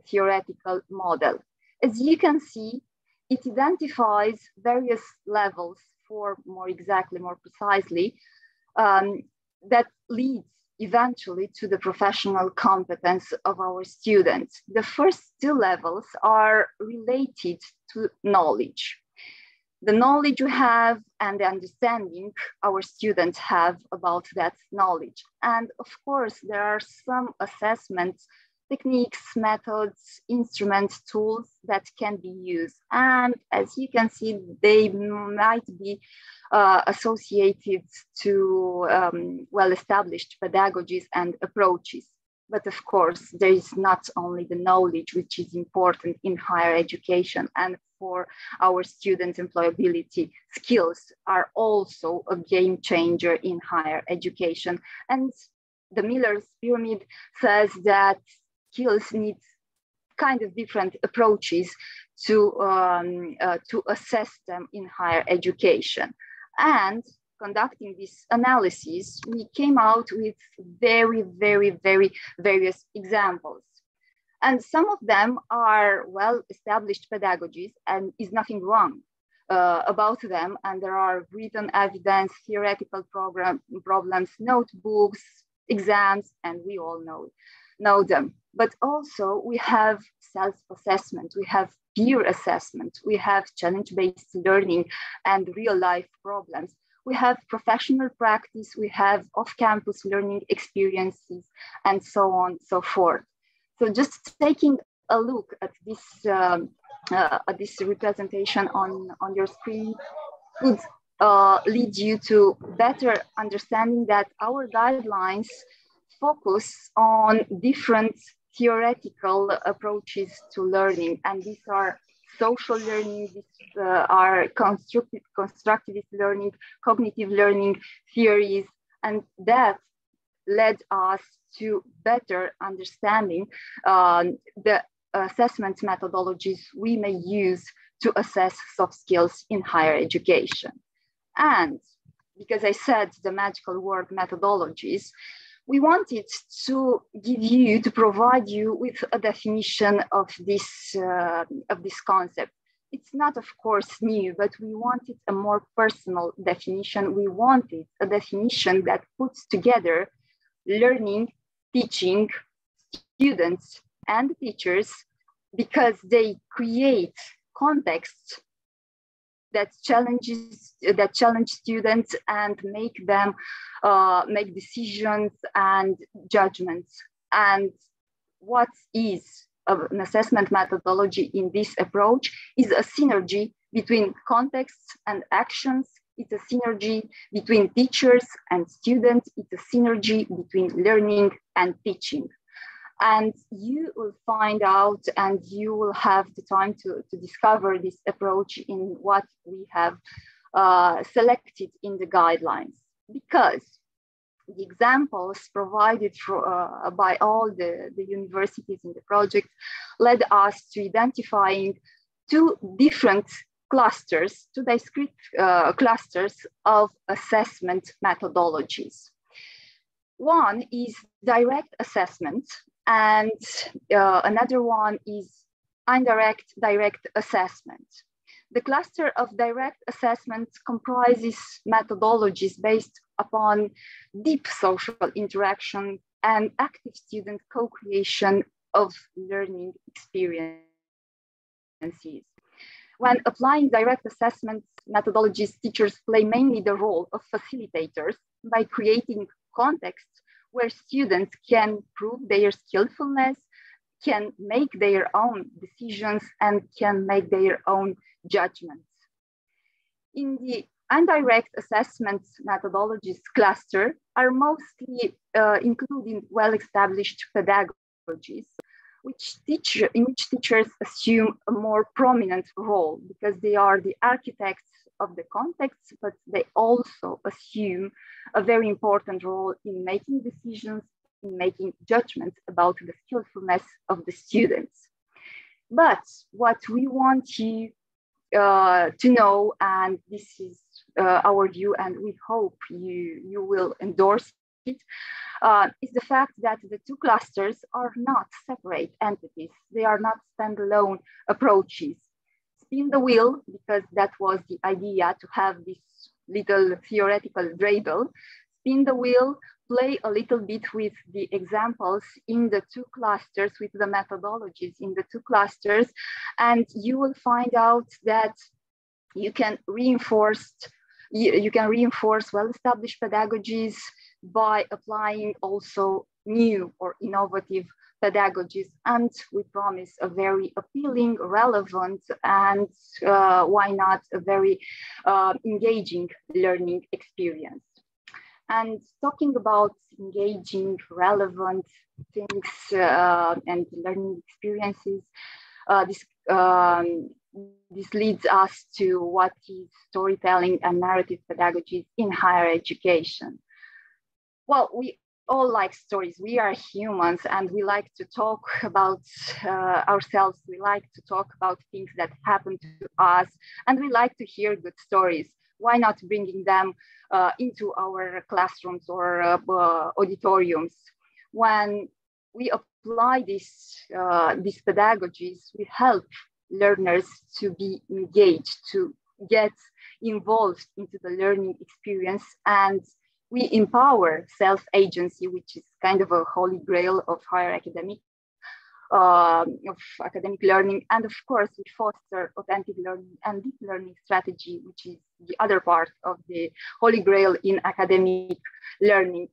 theoretical model. As you can see, it identifies various levels, for more precisely, that leads eventually to the professional competence of our students. The first two levels are related to knowledge. The knowledge we have and the understanding our students have about that knowledge. And of course, there are some assessments, techniques, methods, instruments, tools that can be used. And as you can see, they might be associated to well-established pedagogies and approaches. But of course, there is not only the knowledge which is important in higher education, and for our students' employability, skills are also a game changer in higher education. And the Miller-Spearmith says that skills need kind of different approaches to assess them in higher education. And conducting this analysis, we came out with very various examples. And some of them are well-established pedagogies, and is nothing wrong about them. And there are written evidence, theoretical problems, notebooks, exams, and we all know them. But also we have self-assessment, we have peer assessment, we have challenge-based learning and real-life problems. We have professional practice, we have off-campus learning experiences, and so on and so forth. So just taking a look at this representation on your screen could lead you to better understanding that our guidelines focus on different theoretical approaches to learning. And these are social learning, these are constructivist learning, cognitive learning theories, and that led us to better understanding the assessment methodologies we may use to assess soft skills in higher education. And because I said the magical word methodologies, we wanted to provide you with a definition of this concept. It's not, of course, new, but we wanted a more personal definition. We wanted a definition that puts together learning, teaching, students, and teachers, because they create contexts that challenge students and make them make decisions and judgments. And what is an assessment methodology in this approach is a synergy between contexts and actions. It's a synergy between teachers and students. It's a synergy between learning and teaching. And you will find out, and you will have the time to discover this approach in what we have selected in the guidelines. Because the examples provided by all the universities in the project led us to identifying two different clusters, two discrete clusters of assessment methodologies. One is direct assessment, and another one is indirect direct assessment. The cluster of direct assessment comprises methodologies based upon deep social interaction and active student co-creation of learning experiences. When applying direct assessment methodologies, teachers play mainly the role of facilitators by creating contexts where students can prove their skillfulness, can make their own decisions, and can make their own judgments. In the indirect assessment methodologies cluster are mostly including well-established pedagogies, in which teachers assume a more prominent role because they are the architects of the context, but they also assume a very important role in making decisions, in making judgments about the skillfulness of the students. But what we want you to know, and this is our view, and we hope you will endorse it, is the fact that the two clusters are not separate entities. They are not standalone approaches. Spin the wheel, because that was the idea, to have this little theoretical dreidel. Spin the wheel, play a little bit with the examples in the two clusters, with the methodologies in the two clusters, and you will find out that you can reinforce well-established pedagogies by applying also new or innovative pedagogies. And we promise a very appealing, relevant, and why not a very engaging learning experience. And talking about engaging, relevant things and learning experiences, this leads us to what is storytelling and narrative pedagogies in higher education. Well, we all like stories. We are humans, and we like to talk about ourselves. We like to talk about things that happen to us, and we like to hear good stories. Why not bringing them into our classrooms or auditoriums? When we apply these pedagogies, we help learners to be engaged, to get involved into the learning experience, and we empower self-agency, which is kind of a holy grail of higher academic learning. And of course, we foster authentic learning and deep learning strategy, which is the other part of the holy grail in academic learning.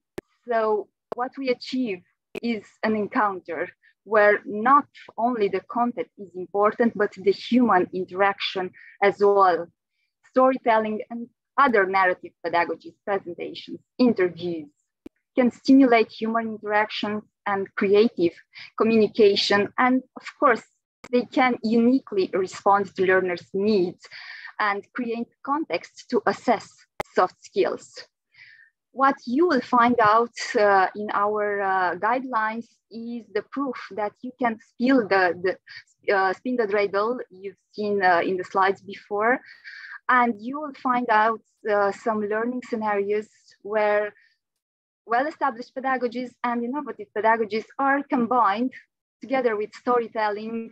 So what we achieve is an encounter where not only the content is important, but the human interaction as well. Storytelling and other narrative pedagogies, presentations, interviews can stimulate human interaction and creative communication. And of course, they can uniquely respond to learners' needs and create context to assess soft skills. What you will find out in our guidelines is the proof that you can spin the dreidel you've seen in the slides before, and you will find out some learning scenarios where well-established pedagogies and innovative pedagogies are combined together with storytelling,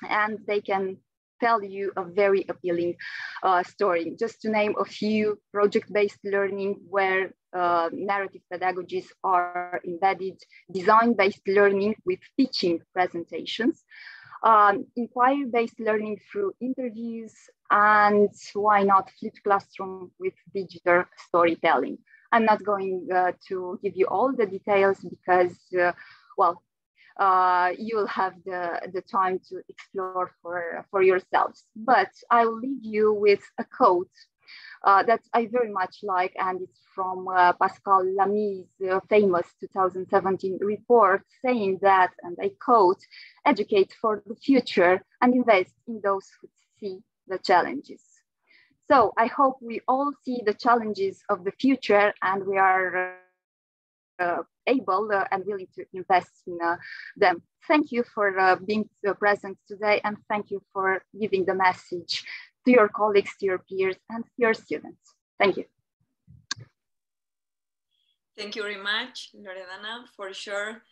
and they can tell you a very appealing story. Just to name a few: project-based learning where narrative pedagogies are embedded, design-based learning with pitching presentations, inquiry-based learning through interviews, and why not flipped classroom with digital storytelling. I'm not going to give you all the details because, you'll have the time to explore for yourselves. But I'll leave you with a quote that I very much like, and it's from Pascal Lamy's famous 2017 report, saying that, and I quote, "Educate for the future and invest in those who see the challenges." So I hope we all see the challenges of the future, and we are able and willing to invest in them. Thank you for being present today, and thank you for giving the message to your colleagues, to your peers, and to your students. Thank you. Thank you very much, Loredana. For sure,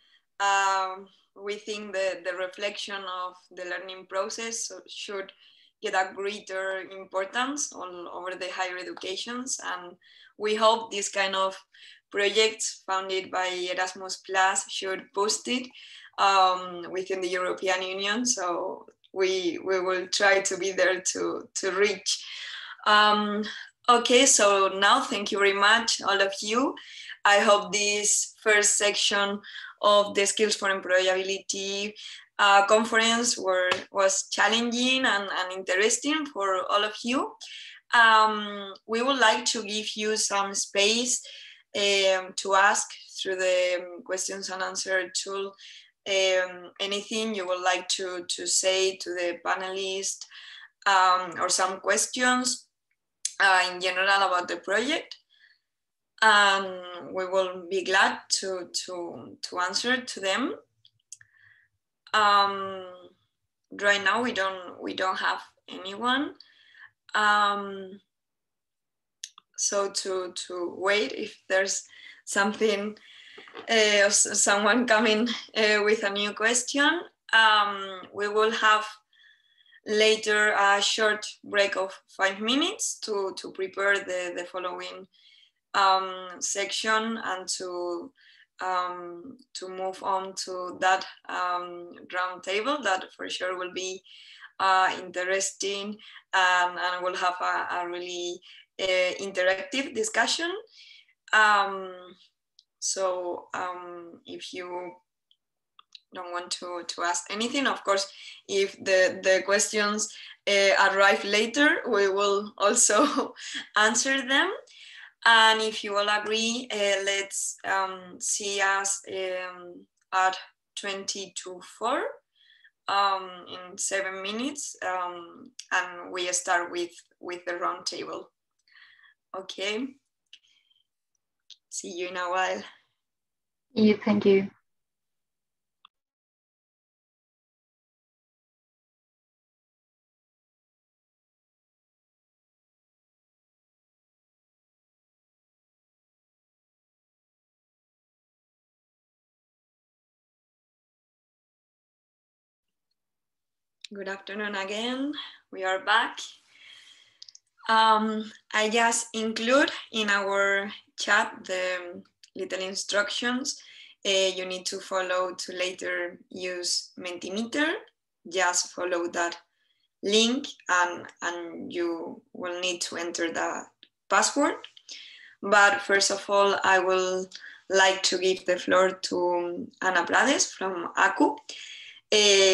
we think the reflection of the learning process should get a greater importance all over the higher educations, and we hope this kind of projects founded by Erasmus Plus should boost it within the European Union. So we will try to be there to reach. Okay, so now thank you very much, all of you. I hope this first section of the Skills for Employability conference was challenging and interesting for all of you. We would like to give you some space to ask through the questions and answer tool anything you would like to say to the panelists, or some questions in general about the project. And we will be glad to answer to them. Right now we don't have anyone. So to wait if there's something, someone coming with a new question. We will have later a short break of 5 minutes to prepare the following section and to move on to that round table that for sure will be interesting, and we'll have a really interactive discussion. So if you don't want to ask anything, of course, if the questions arrive later, we will also answer them. And if you all agree, let's see us at 20 to 4 in 7 minutes, and we start with the round table. Okay. See you in a while. Yeah, thank you. Good afternoon again. We are back. I just include in our chat the little instructions you need to follow to later use Mentimeter. Just follow that link and you will need to enter the password. But first of all, I will like to give the floor to Ana Prades from ACU.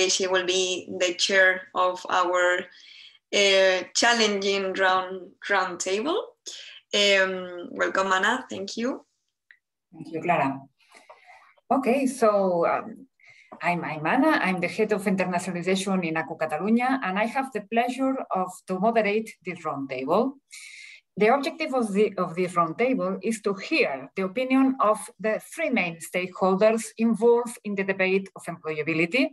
She will be the chair of our challenging round table. Welcome, Ana. Thank you. Thank you, Clara. Okay, so I'm Ana. I'm the head of internationalization in ACU Catalunya, and I have the pleasure to moderate this roundtable. The objective of this roundtable is to hear the opinion of the three main stakeholders involved in the debate of employability,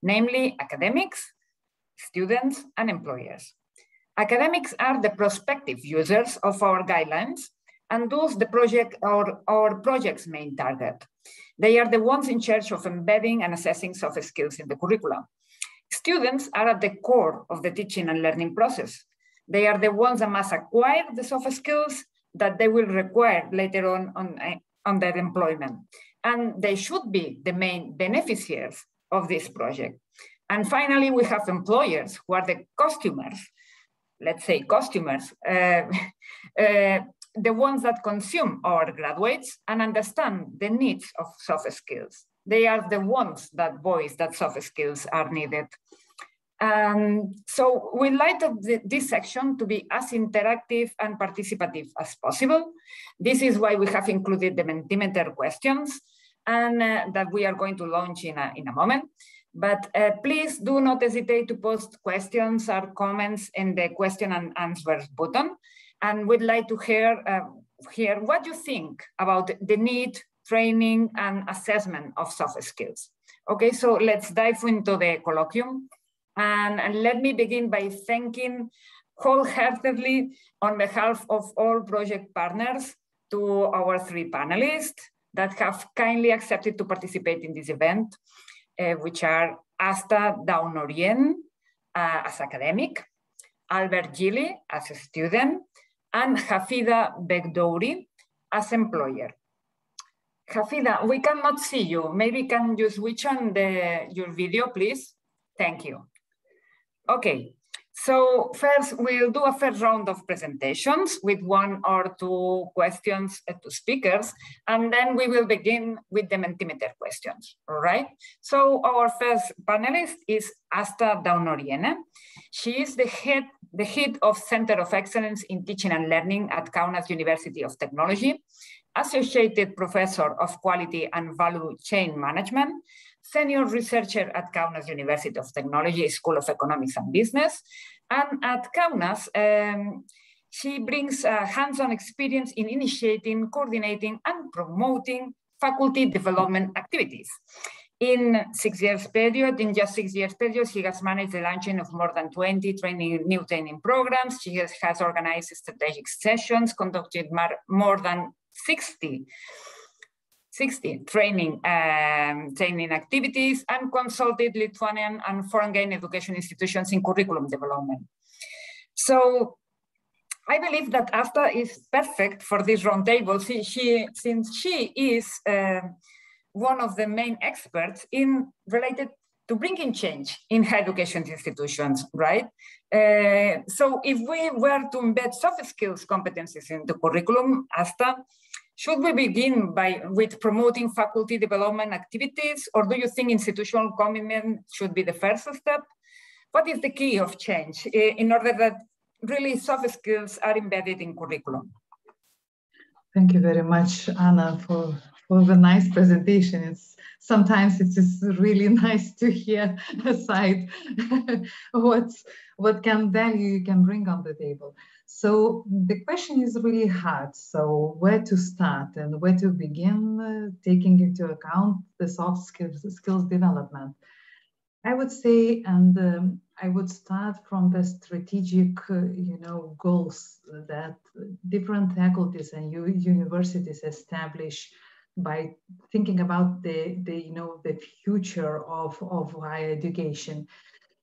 namely academics, students, and employers. Academics are the prospective users of our guidelines, and thus the project or our project's main target. They are the ones in charge of embedding and assessing soft skills in the curriculum. Students are at the core of the teaching and learning process. They are the ones that must acquire the soft skills that they will require later on their employment. And they should be the main beneficiaries of this project. And finally, we have employers who are the customers, let's say customers, the ones that consume our graduates and understand the needs of soft skills. They are the ones that voice that soft skills are needed. So we'd like this section to be as interactive and participative as possible. This is why we have included the Mentimeter questions and that we are going to launch in a moment. But please do not hesitate to post questions or comments in the question and answers button. And we'd like to hear what you think about the need, training, and assessment of soft skills. Okay, so let's dive into the colloquium. And let me begin by thanking wholeheartedly on behalf of all project partners to our three panelists that have kindly accepted to participate in this event, which are Asta Daunorién as academic, Albert Gili as a student, and Hafida Begdouri as employer. Hafida, we cannot see you. Maybe can you switch on your video, please? Thank you. Okay, so first we'll do a first round of presentations with 1 or 2 questions to speakers, and then we will begin with the Mentimeter questions, all right? So our first panelist is Asta Daunorién. She is the head of Center of Excellence in Teaching and Learning at Kaunas University of Technology, Associated Professor of Quality and Value Chain Management, Senior Researcher at Kaunas University of Technology School of Economics and Business. And at Kaunas, she brings hands-on experience in initiating, coordinating, and promoting faculty development activities. In 6 years period, in just 6 years period, he has managed the launching of more than 20 new training programs. He has organized strategic sessions, conducted more than 60 training activities, and consulted Lithuanian and foreign education institutions in curriculum development. So I believe that Asta is perfect for this roundtable, since she is one of the main experts related to bringing change in higher education institutions, right? So if we were to embed soft skills competencies in the curriculum, Asta, should we begin with promoting faculty development activities, or do you think institutional commitment should be the first step? What is the key of change in order that really soft skills are embedded in curriculum? Thank you very much, Anna, for the nice presentation. Sometimes it is really nice to hear aside what can value you can bring on the table. So the question is really hard. So where to start and where to begin, taking into account the soft skills development? I would say, and I would start from the strategic, goals that different faculties and universities establish by thinking about the future of higher education.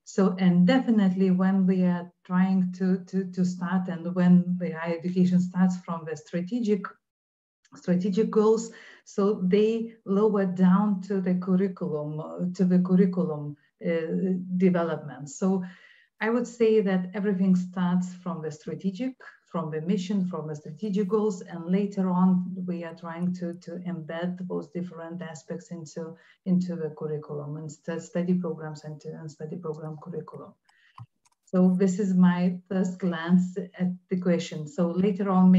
So, and definitely when we are trying to start, and when the higher education starts from the strategic goals, so they lower down to the curriculum, development. So I would say that everything starts from the strategic, from the mission, from the strategic goals, and later on we are trying to embed those different aspects into the curriculum and study programs and study program curriculum. So this is my first glance at the question. So later on,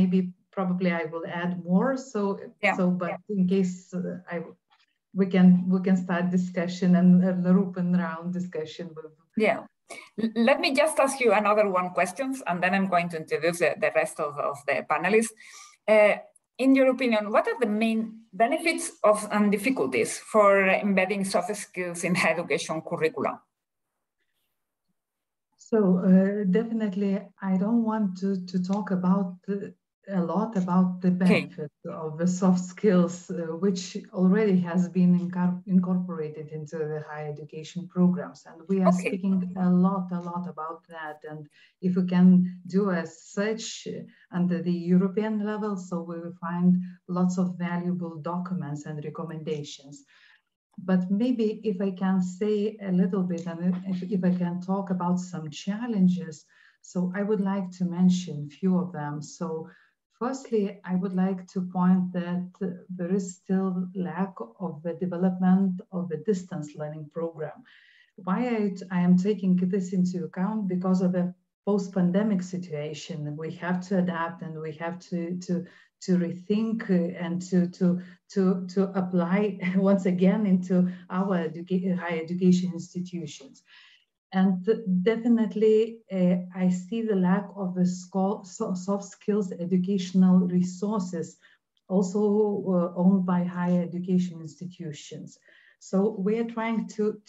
probably I will add more. So yeah. But in case we can start discussion and an open round discussion with. Yeah. Let me just ask you another one questions, and then I'm going to introduce the rest of the panelists. In your opinion, what are the main benefits and difficulties for embedding soft skills in higher education curricula? So definitely, I don't want to talk about a lot about the benefits of the soft skills, which already has been incorporated into the higher education programs. And we are speaking a lot about that. And if we can do as such under the European level, so we will find lots of valuable documents and recommendations. But maybe if I can say a little bit, and if I can talk about some challenges, so I would like to mention a few of them. So firstly, I would like to point that there is still lack of the development of the distance learning program. Why I am taking this into account? Because of the post-pandemic situation, we have to adapt, and we have to rethink and to apply once again into our higher education institutions. And definitely, I see the lack of the soft skills educational resources also owned by higher education institutions. So we are trying to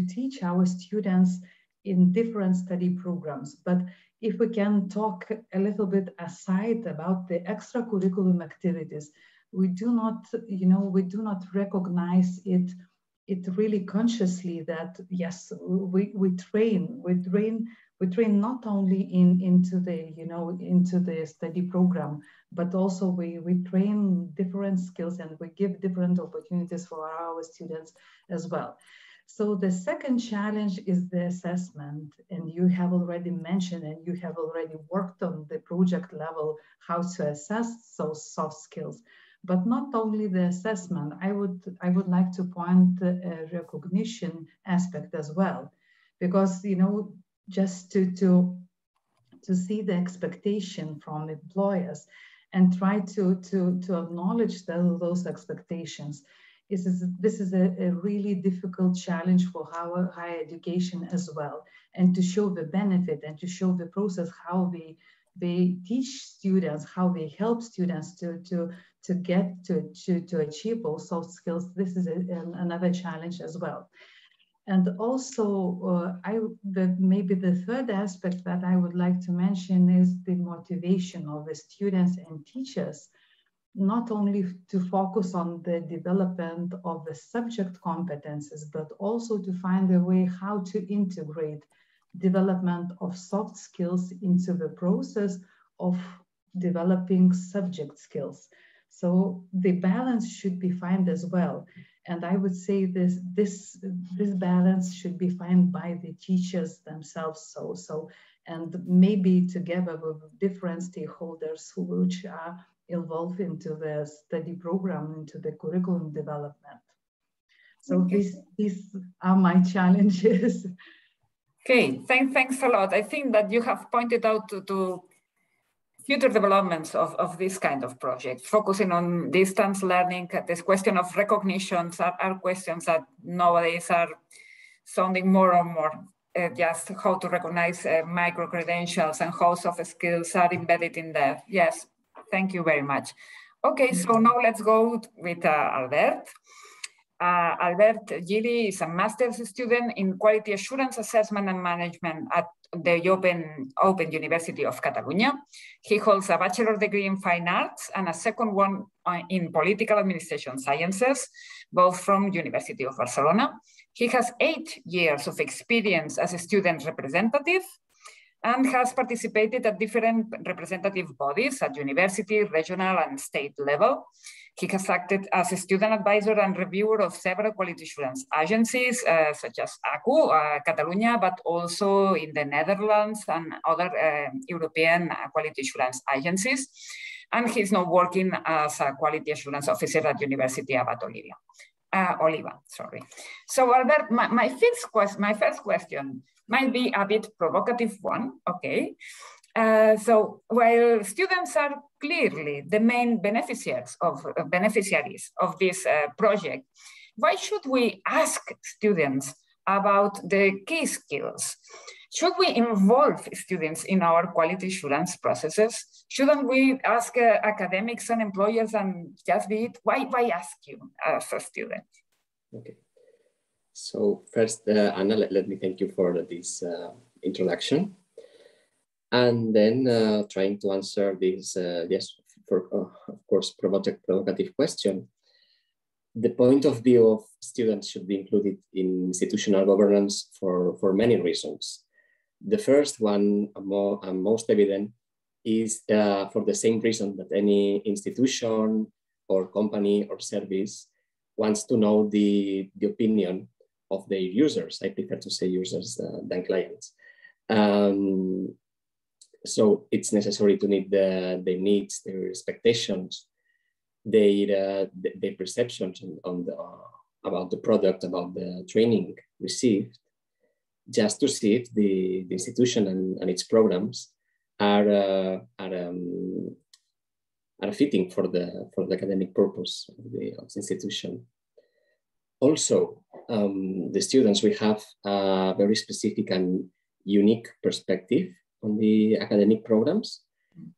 teach our students in different study programs. But if we can talk a little bit aside about the extracurriculum activities, we do not recognize it really consciously that yes, we train not only into the study program, but also we train different skills, and we give different opportunities for our students as well. So the second challenge is the assessment, and you have already mentioned, and you have already worked on the project level how to assess those soft skills. But not only the assessment, I would like to point a recognition aspect as well, because just to see the expectation from employers and try to acknowledge those expectations. This is a really difficult challenge for our higher education as well, and to show the benefit and to show the process how they teach students, how they help students to get to achieve all soft skills, this is another challenge as well. And also, maybe the third aspect that I would like to mention is the motivation of the students and teachers, not only to focus on the development of the subject competences, but also to find a way how to integrate development of soft skills into the process of developing subject skills. So the balance should be found as well. And I would say this balance should be found by the teachers themselves. And maybe together with different stakeholders which are involved into the study program, into the curriculum development. So these are my challenges. Okay, thanks a lot. I think that you have pointed out to future developments of this kind of project, focusing on distance learning. This question of recognitions are questions that nowadays are sounding more and more, just how to recognize micro-credentials and how soft skills are embedded in there. Yes, thank you very much. Okay, so now let's go with Albert. Albert Gili is a master's student in quality assurance assessment and management at the Open University of Catalonia. He holds a bachelor's degree in fine arts and a second one in political administration sciences, both from University of Barcelona. He has 8 years of experience as a student representative and has participated at different representative bodies at university, regional, and state level. He has acted as a student advisor and reviewer of several quality assurance agencies, such as ACU, Catalonia, but also in the Netherlands and other European quality assurance agencies. And he's now working as a quality assurance officer at University of Oliva. So Albert, my first question might be a bit provocative one, okay? So while students are clearly the main beneficiaries of this project, why should we ask students about the key skills? Should we involve students in our quality assurance processes? Shouldn't we ask academics and employers and just be it? Why ask you as a student? Okay. So first, Anna, let me thank you for this introduction. And then trying to answer this, of course, provocative question. The point of view of students should be included in institutional governance for many reasons. The first one, and most evident, is for the same reason that any institution or company or service wants to know the opinion of their users. I prefer to say users than clients. So it's necessary to need their needs, their expectations, their perceptions about the product, about the training received, just to see if the institution and its programs are fitting for the academic purpose of the institution. Also, the students will have a very specific and unique perspective on the academic programs.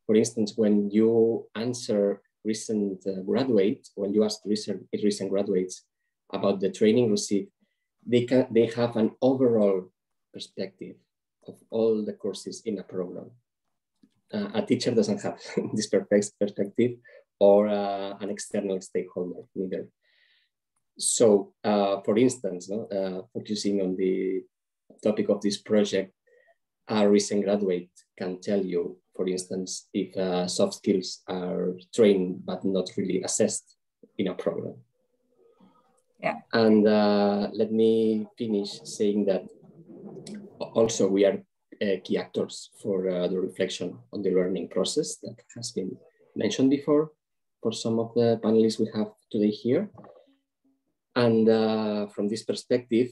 For instance, when you answer recent graduates, when you ask recent graduates about the training received, they have an overall perspective of all the courses in a program. A teacher doesn't have this perspective, or an external stakeholder neither. So, for instance, focusing on the topic of this project, a recent graduate can tell you, for instance, if soft skills are trained but not really assessed in a program. Yeah. And let me finish saying that also we are key actors for the reflection on the learning process that has been mentioned before for some of the panelists we have today here. And from this perspective,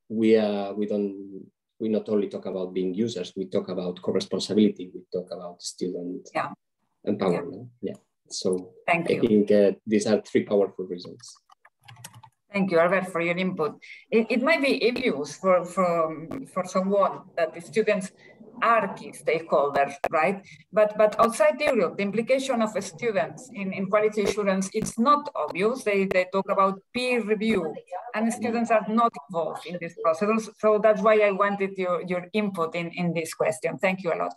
we not only talk about being users, we talk about co-responsibility, we talk about student empowerment. Yeah. So I think these are 3 powerful reasons. Thank you, Albert, for your input. It might be obvious for someone that the students are key stakeholders, right? But outside Europe, the implication of students in quality assurance, it's not obvious. They talk about peer review, and students are not involved in this process. So that's why I wanted your input in this question. Thank you a lot.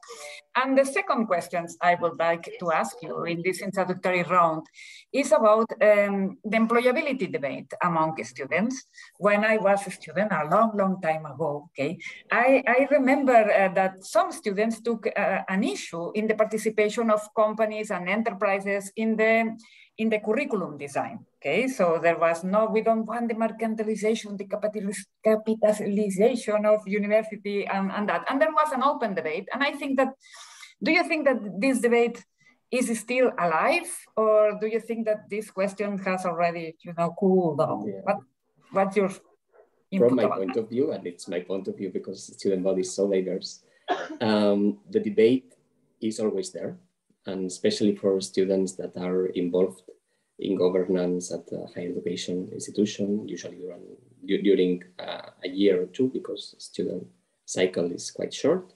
And the second question I would like to ask you in this introductory round is about the employability debate among students. When I was a student a long time ago, okay, I remember that some students took an issue in the participation of companies and enterprises in the curriculum design. Okay, so there was no, we don't want the mercantilization, the capitalization of university and that. And there was an open debate. And I think that, do you think that this debate is still alive, or do you think that this question has already, cooled down? Yeah. What's your input? From my point of view, and it's my point of view because student body is so diverse, the debate is always there, and especially for students that are involved in governance at a higher education institution, usually during a year or two, because student cycle is quite short.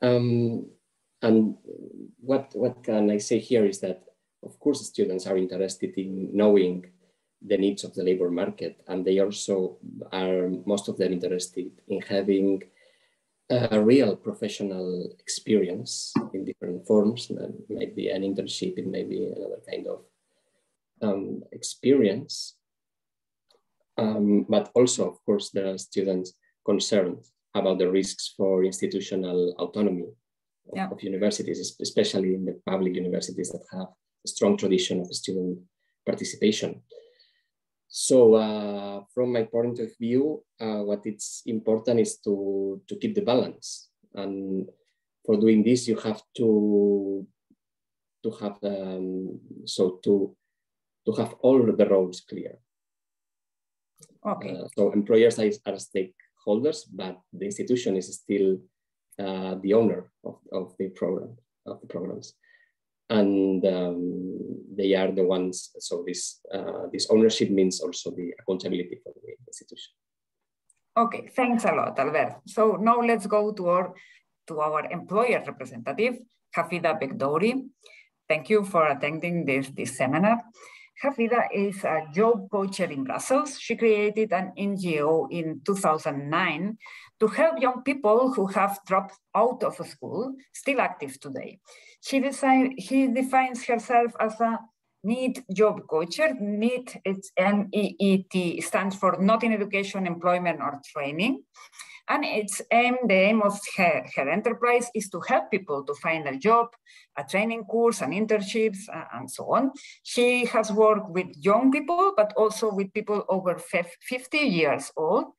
And what can I say here is that, of course, students are interested in knowing the needs of the labor market, and they also are, most of them, interested in having a real professional experience in different forms. It might be an internship, it may be another kind of experience. But also, of course, there are students concerned about the risks for institutional autonomy of universities, especially in the public universities that have a strong tradition of student participation. So from my point of view, what it's important is to keep the balance. And for doing this, you have to have, to have all the roles clear. Okay. So employers are stakeholders, but the institution is still the owner of the programs, and they are the ones. So this ownership means also the accountability for the institution. Okay, thanks a lot, Albert. So now let's go to our employer representative, Hafida Begdouri. Thank you for attending this seminar. Hafida is a job coach in Brussels. She created an NGO in 2009 to help young people who have dropped out of school, still active today. She defines herself as a NEET job coach. NEET, it's N-E-E-T, stands for Not in Education, Employment or Training. And the aim of her enterprise is to help people to find a job, a training course, and internships, and so on. She has worked with young people, but also with people over 50 years old.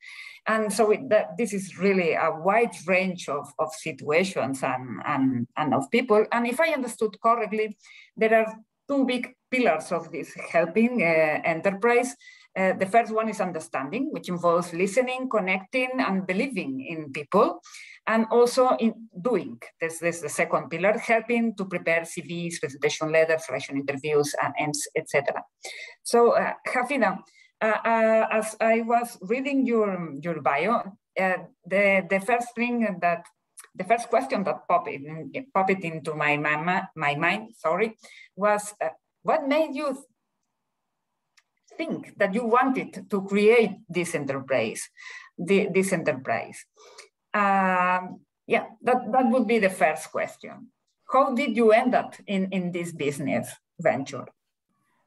And so this is really a wide range of situations and of people. And if I understood correctly, there are two big pillars of this helping enterprise. The first one is understanding, which involves listening, connecting, and believing in people, and also in doing. This is the second pillar, helping to prepare CVs, presentation letters, selection interviews, and etc. So, Hafida, as I was reading your bio, the first question that popped into my mind, was what made you think that you wanted to create this enterprise? That would be the first question. How did you end up in this business venture?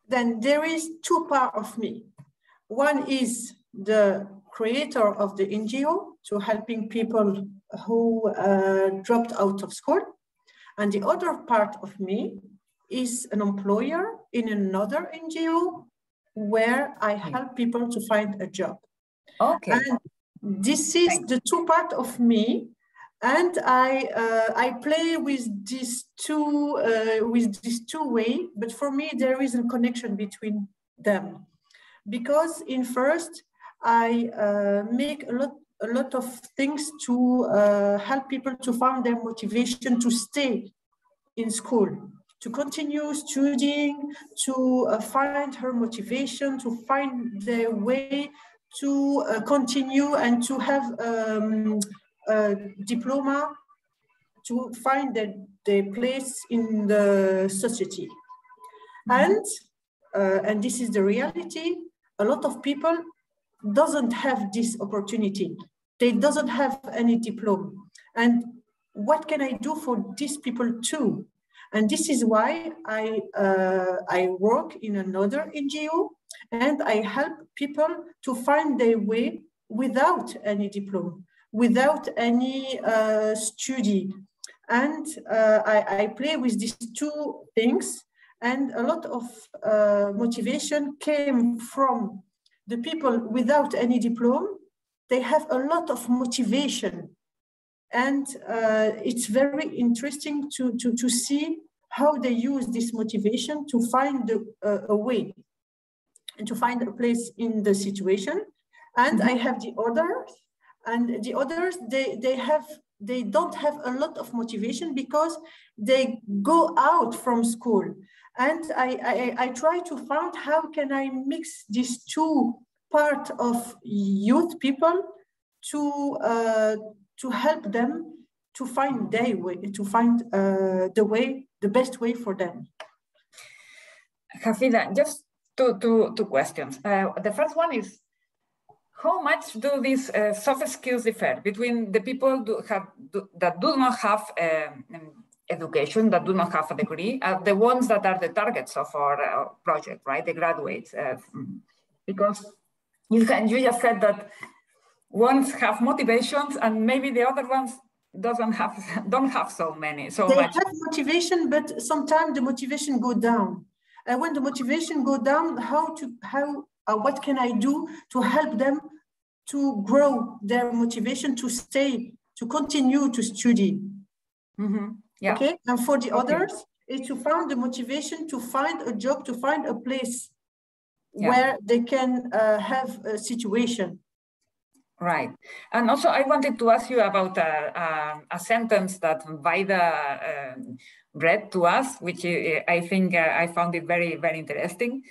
Then there is two parts of me. One is the creator of the NGO, to helping people who dropped out of school. And the other part of me is an employer in another NGO where I help people to find a job. Okay. And this is the two parts of me, and I play with these two ways. But for me, there is a connection between them, because in first I make a lot of things to help people to find their motivation to stay in school, to continue studying, to find her motivation, to find their way to continue and to have a diploma to find their place in the society. And this is the reality, a lot of people doesn't have this opportunity. They doesn't have any diploma. And what can I do for these people too? And this is why I work in another NGO, and I help people to find their way without any diploma, without any study. And I play with these two things, and a lot of motivation came from the people without any diploma. They have a lot of motivation. And it's very interesting to see how they use this motivation to find a way and to find a place in the situation. And I have the others, and the others, they don't have a lot of motivation because they go out from school. And I try to find how can I mix these two parts of youth people to help them to find their way, to find the best way for them. Hafida, just two questions. The first one is, how much do these soft skills differ between the people that do not have education, that do not have a degree, the ones that are the targets of our project, right? The graduates, because you just said that ones have motivations and maybe the other ones don't have so much. They have motivation, but sometimes the motivation go down. And when the motivation go down, what can I do to help them to grow their motivation, to continue to study? Mm-hmm. Yeah. Okay. And for the others, is to find the motivation to find a job, to find a place where they can have a situation. Right. And also I wanted to ask you about a sentence that Vaida read to us, which I think I found it very, very interesting,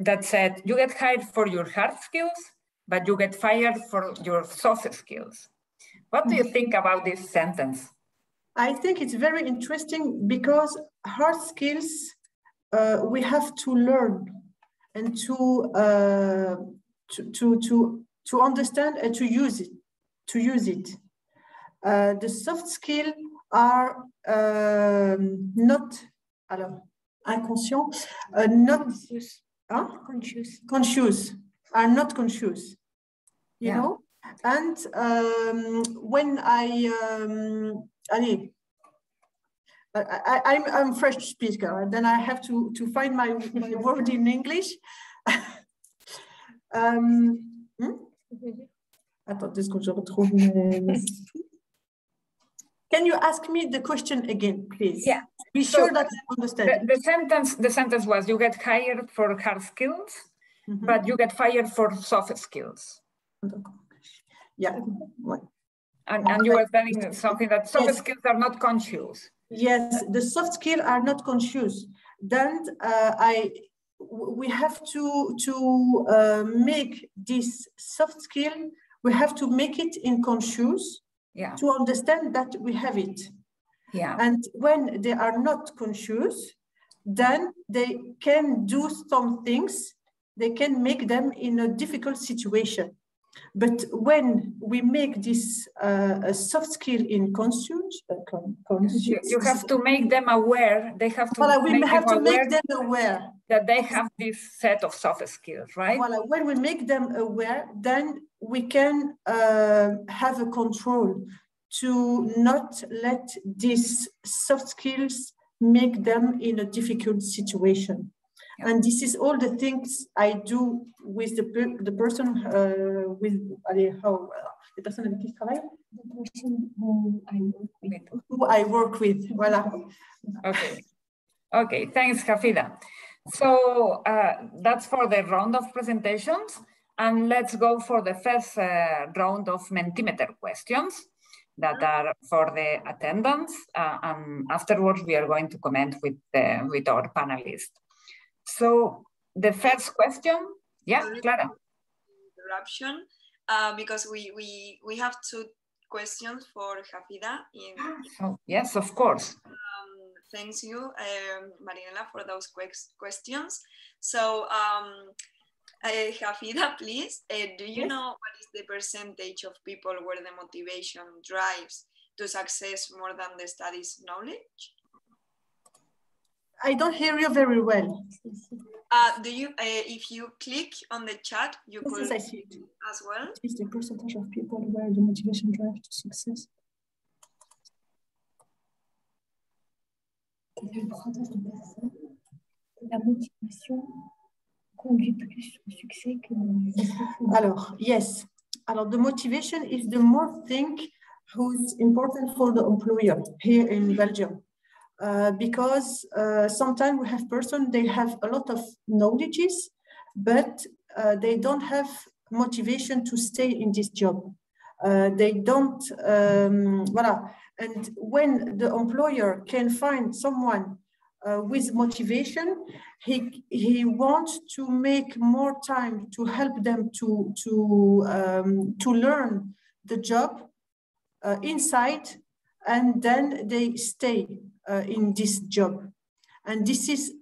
that said, you get hired for your hard skills, but you get fired for your soft skills. What do you think about this sentence? I think it's very interesting because hard skills, we have to learn and to understand and to use it. The soft skills are not inconscient, not conscious, are not conscious, you know. And when I'm French speaker, and then I have to find my word in English. Attends, est-ce que je retrouve Can you ask me the question again, please? Yeah. Be sure that I understand. The sentence was, you get hired for hard skills, but you get fired for soft skills. Yeah. And you were telling something that soft skills are not conscious. Yes, the soft skills are not conscious. Then we have to make this soft skill, we have to make it in conscious to understand that we have it. Yeah. And when they are not conscious, then they can do some things, they can make them in a difficult situation. But when we make this a soft skill in conscious, you have to make them aware. They have to. Make them aware that they have this set of soft skills, right? When we make them aware, then we can have a control to not let these soft skills make them in a difficult situation. Yeah. And this is all the things I do with the person with the person avec qui je travaille, who I work with. Voilà. Okay, thanks, Hafida. So that's for the round of presentations, and let's go for the first round of Mentimeter questions that are for the attendants, and afterwards we are going to comment with our panelists. So the first question, Clara. Interruption, because we have two questions for Hafida. Oh, yes, of course. Thanks you, Marinela, for those questions. So, Hafida, please, do you know what is the percentage of people where the motivation drives to success more than the study's knowledge? I don't hear you very well. Do you, if you click on the chat, you could I see it as well. What is the percentage of people where the motivation drives to success? Alors, yes. Alors, the motivation is the more thing who's important for the employer here in Belgium. Because sometimes we have persons, they have a lot of knowledges, but they don't have motivation to stay in this job. They don't, voilà. And when the employer can find someone with motivation, he wants to make more time to help them to learn the job inside, and then they stay in this job. And this is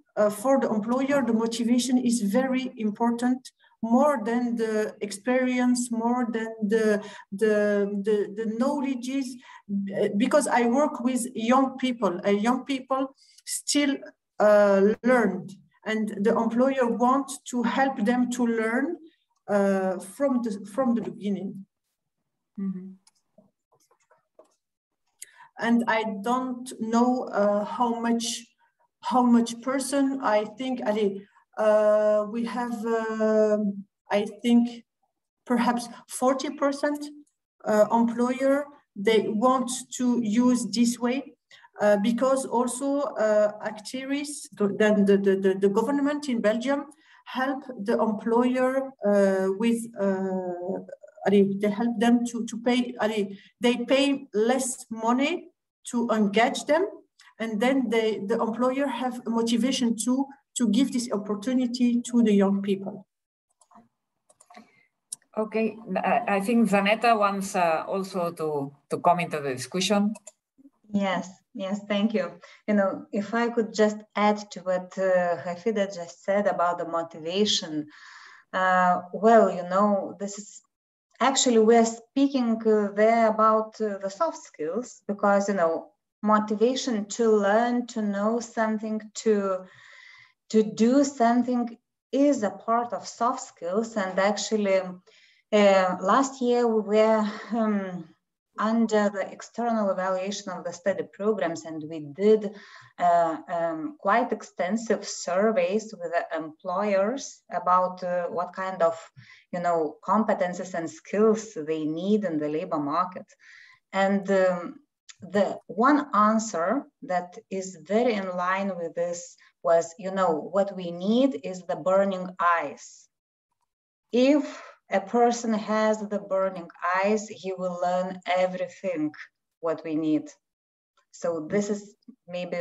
for the employer, the motivation is very important, more than the experience, more than the knowledges, because I work with young people, and young people still learn, and the employer wants to help them to learn from the beginning. Mm-hmm. And I don't know how much person. I think we have I think perhaps 40% employer, they want to use this way because also activities, the government in Belgium help the employer with they help them to pay, they pay less money to engage them, and then the employer have a motivation to give this opportunity to the young people. Okay, I think Zaneta wants also to comment on the discussion. Yes, thank you. You know, if I could just add to what Hafida just said about the motivation, well, you know, this is actually, we're speaking there about the soft skills, because, you know, motivation to learn, to know something, to do something is a part of soft skills. And actually, last year we were under the external evaluation of the study programs, and we did quite extensive surveys with the employers about what kind of, you know, competences and skills they need in the labor market. And the one answer that is very in line with this was, you know, what we need is the burning eyes. If a person has the burning eyes, he will learn everything what we need. So this is maybe,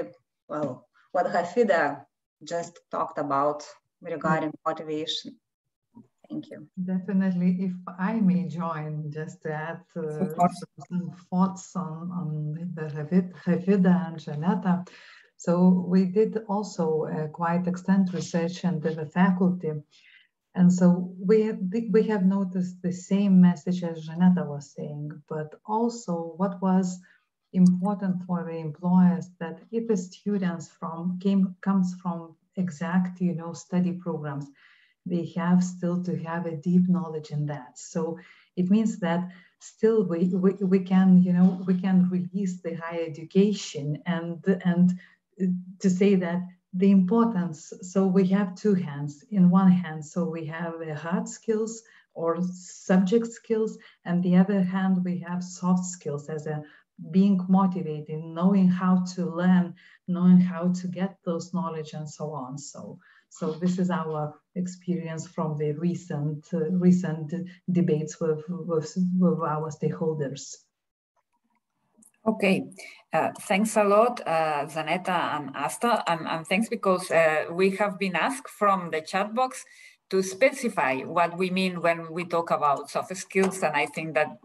well, what Hafida just talked about regarding motivation. Thank you. Definitely, if I may join, just to add some thoughts on the Hafida and Janetta. So we did also quite extensive research into the faculty. And so we have noticed the same message as Janetta was saying, but also what was important for the employers, that if the students comes from exact, you know, study programs, they have still to have a deep knowledge in that. So it means that still we can, you know, we can release the higher education and to say that the importance, so we have two hands. In one hand, so we have the hard skills or subject skills, and the other hand, we have soft skills as a being motivated, knowing how to learn, knowing how to get those knowledge and so on. So this is our experience from the recent debates with our stakeholders. Okay, thanks a lot, Zaneta and Asta, and thanks because we have been asked from the chat box to specify what we mean when we talk about soft skills, and I think that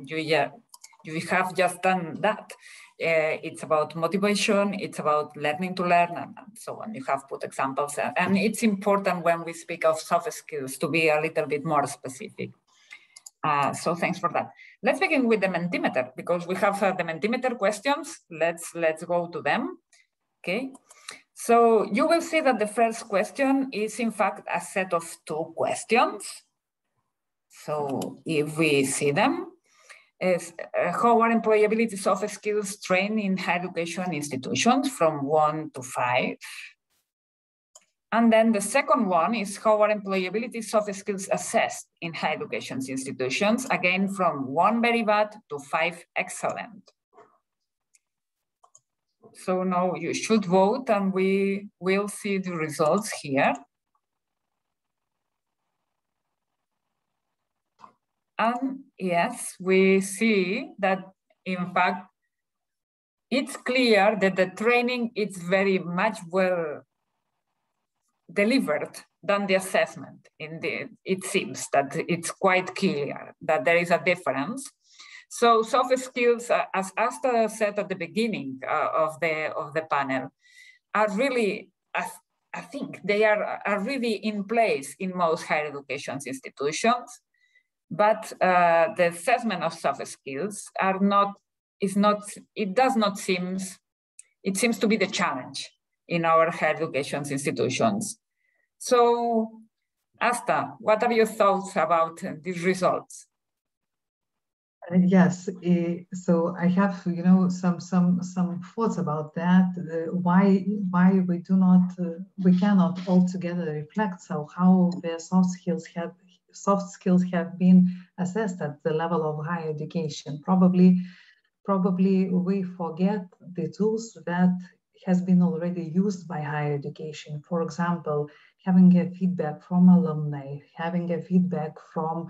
You have just done that. It's about motivation, it's about learning to learn, and so on. You have put examples, and it's important when we speak of soft skills to be a little bit more specific. So thanks for that. Let's begin with the Mentimeter, because we have the Mentimeter questions. Let's go to them. Okay. So you will see that the first question is in fact a set of 2 questions. So if we see them, is how are employability soft skills trained in higher education institutions from 1 to 5? And then the second one is how are employability soft skills assessed in higher education institutions, again from 1 very bad to 5 excellent. So now you should vote and we will see the results here. And yes, we see that in fact, it's clear that the training is very much well delivered than the assessment. It seems that it's quite clear that there is a difference. So soft skills, as Asta said at the beginning of the panel, are really, I think they are really in place in most higher education institutions, but the assessment of soft skills it seems to be the challenge in our higher education institutions. So Asta, what are your thoughts about these results? Yes, so I have, some thoughts about that. Why we cannot altogether reflect how the soft skills have been assessed at the level of higher education. Probably we forget the tools that has been already used by higher education. For example, having a feedback from alumni, having a feedback from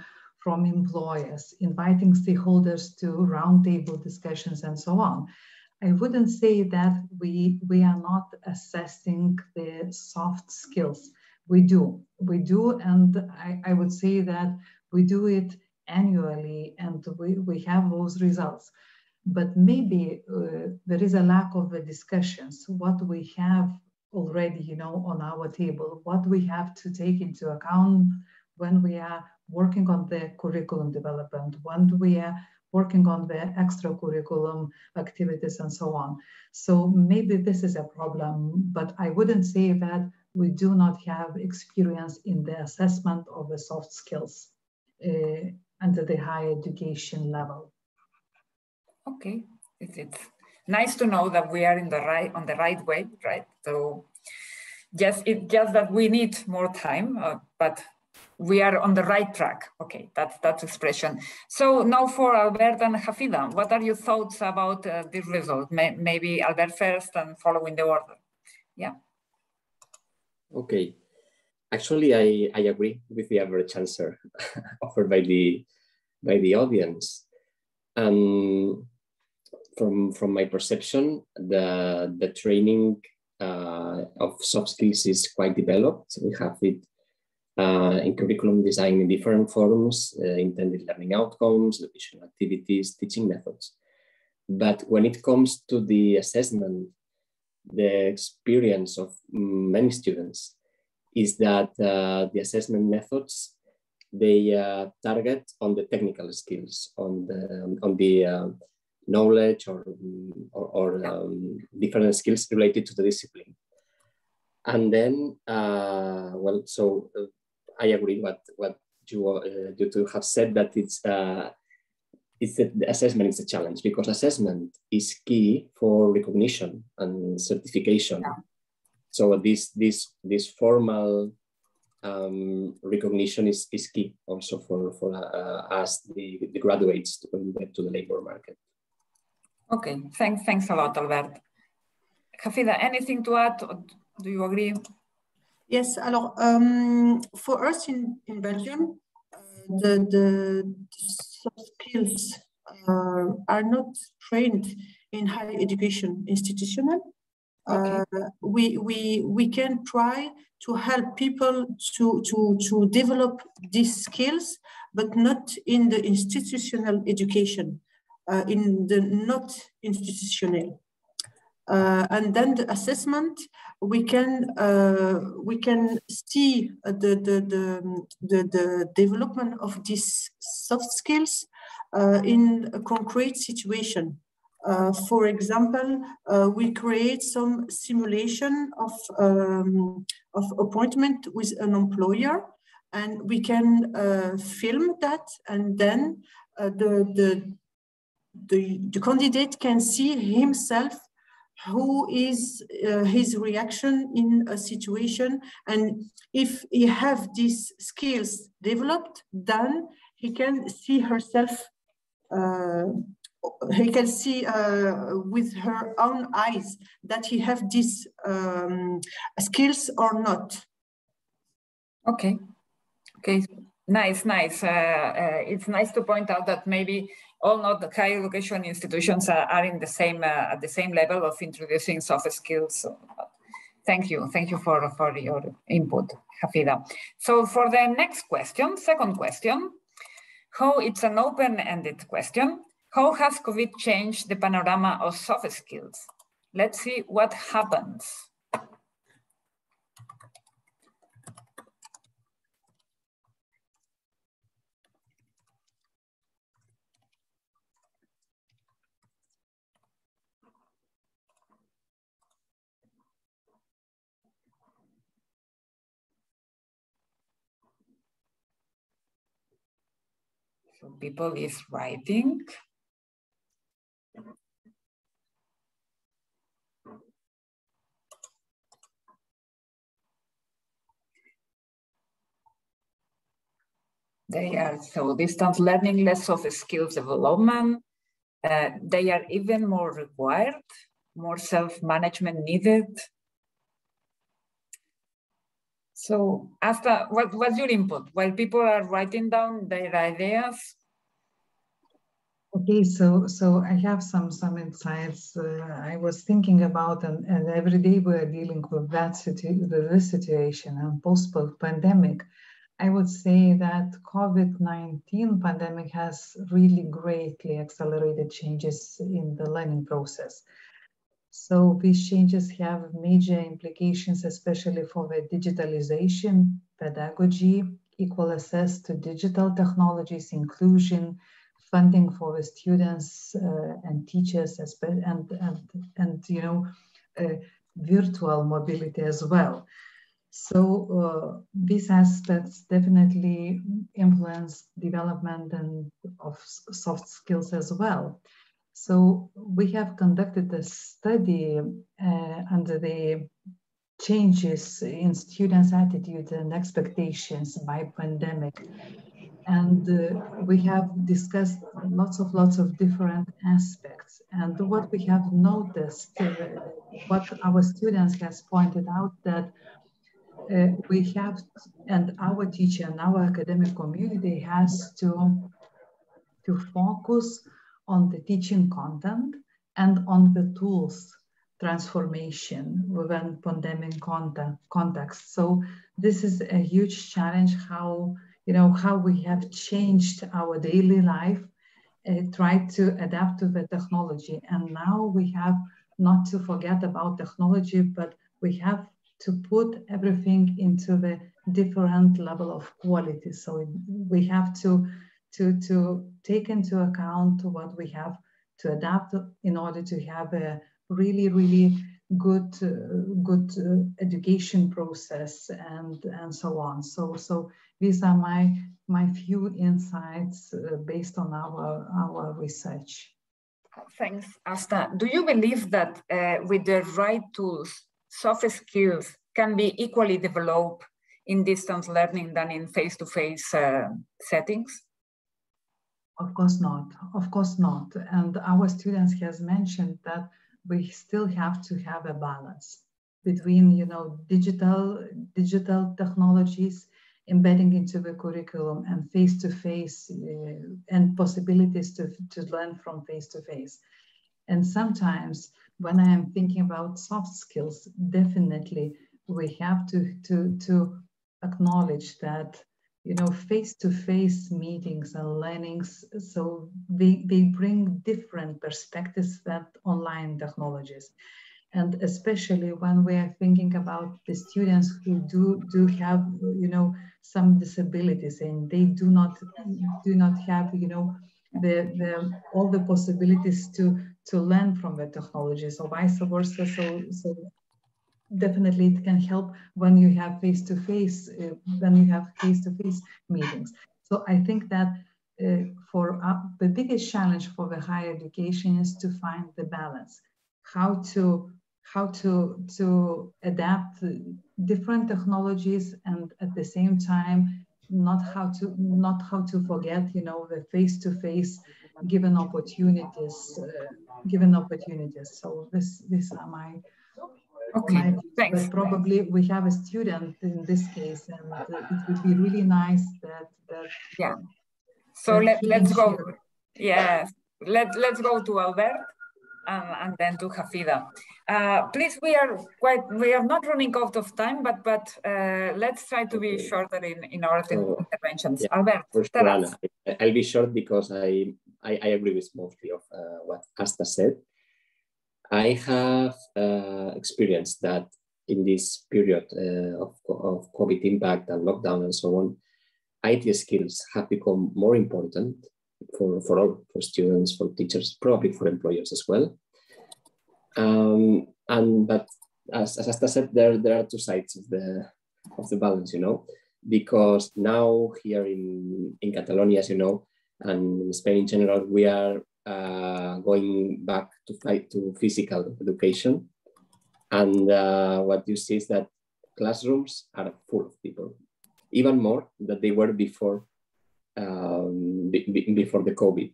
employers, inviting stakeholders to roundtable discussions and so on. I wouldn't say that we are not assessing the soft skills. We do, and I would say that we do it annually and we have those results. But maybe there is a lack of the discussions, what we have already, on our table, what we have to take into account when we are working on the curriculum development, when we are working on the extracurriculum activities and so on. So maybe this is a problem, but I wouldn't say that we do not have experience in the assessment of the soft skills under the higher education level. Okay, it's nice to know that we are on the right way, right? So yes, it's just that we need more time, but we are on the right track. Okay, that's expression. So now for Albert and Hafida, what are your thoughts about this result? Maybe Albert first and following the order. Yeah. Okay. Actually, I agree with the average answer offered by the audience. From my perception, the training of soft skills is quite developed. We have it in curriculum design in different forms, intended learning outcomes, educational activities, teaching methods. But when it comes to the assessment, the experience of many students is that the assessment methods, they target on the technical skills, on the knowledge or different skills related to the discipline. And then, I agree what you two have said, that the assessment is a challenge, because assessment is key for recognition and certification. Yeah. So this formal recognition is key also for us, the graduates, when we get to the labor market. Okay, thanks a lot, Albert. Hafida, anything to add? Do you agree? Yes, alors, for us in Belgium, the soft skills are not trained in higher education institutional. Okay. We can try to help people to develop these skills, but not in the institutional education. in the not institutional. And then the assessment, we can see the development of these soft skills in a concrete situation. For example, we create some simulation of appointment with an employer, and we can film that, and then the candidate can see himself who is his reaction in a situation, and if he have these skills developed, then he can see herself, he can see with her own eyes that he have these skills or not. Okay, nice. It's nice to point out that maybe all not the higher education institutions are in the same at the same level of introducing soft skills. So, thank you for your input, Hafida. So for the next question, second question, it's an open-ended question. How has COVID changed the panorama of soft skills? Let's see what happens. So people is writing. They are, so distance learning, less soft skills development. They are even more required, more self-management needed. So Asta, what's your input while people are writing down their ideas? Okay, so I have some insights I was thinking about, and every day we're dealing with this situation and post-pandemic. I would say that COVID-19 pandemic has really greatly accelerated changes in the learning process. So these changes have major implications, especially for the digitalization, pedagogy, equal access to digital technologies, inclusion, funding for the students and teachers, and virtual mobility as well. So these aspects definitely influence development and of soft skills as well. So we have conducted a study under the changes in students' attitude and expectations by pandemic. And we have discussed lots of different aspects. And what we have noticed, what our students has pointed out, that we have, and our teacher and our academic community has to focus on the teaching content and on the tools transformation within pandemic context. So this is a huge challenge, how we have changed our daily life, tried to adapt to the technology. And now we have not to forget about technology, but we have to put everything into the different level of quality. So we have to take into account what we have to adapt in order to have a really good education process and so on. So these are my few insights based on our research. Thanks, Asta. Do you believe that with the right tools, soft skills can be equally developed in distance learning than in face-to-face settings? Of course not. And our students has mentioned that we still have to have a balance between digital technologies embedding into the curriculum and face-to-face and possibilities to learn from face-to-face. And sometimes when I am thinking about soft skills, definitely we have to acknowledge that face-to-face meetings and learnings. So they bring different perspectives than online technologies. And especially when we are thinking about the students who do have, some disabilities, and they do not have, all the possibilities to learn from the technologies, or vice versa. So definitely it can help when you have face-to-face meetings. So I think that for the biggest challenge for the higher education is to find the balance, how to adapt different technologies, and at the same time not how to forget the face-to-face given opportunities. So these are my thanks. But probably we have a student in this case, and it would be really nice that yeah. So let's go. Yes, let's go to Albert and then to Hafida. Please, we are not running out of time, but let's try to be shorter in our interventions. Yeah, Albert, tell us. I'll be short because I agree with mostly of what Asta said. I have experienced that in this period of COVID impact and lockdown and so on, IT skills have become more important for all, for students, for teachers, probably for employers as well. But as Asta said, there are two sides of the balance, because now here in Catalonia, as you know, and in Spain in general, we are going back to physical education. And what you see is that classrooms are full of people, even more than they were before before the COVID.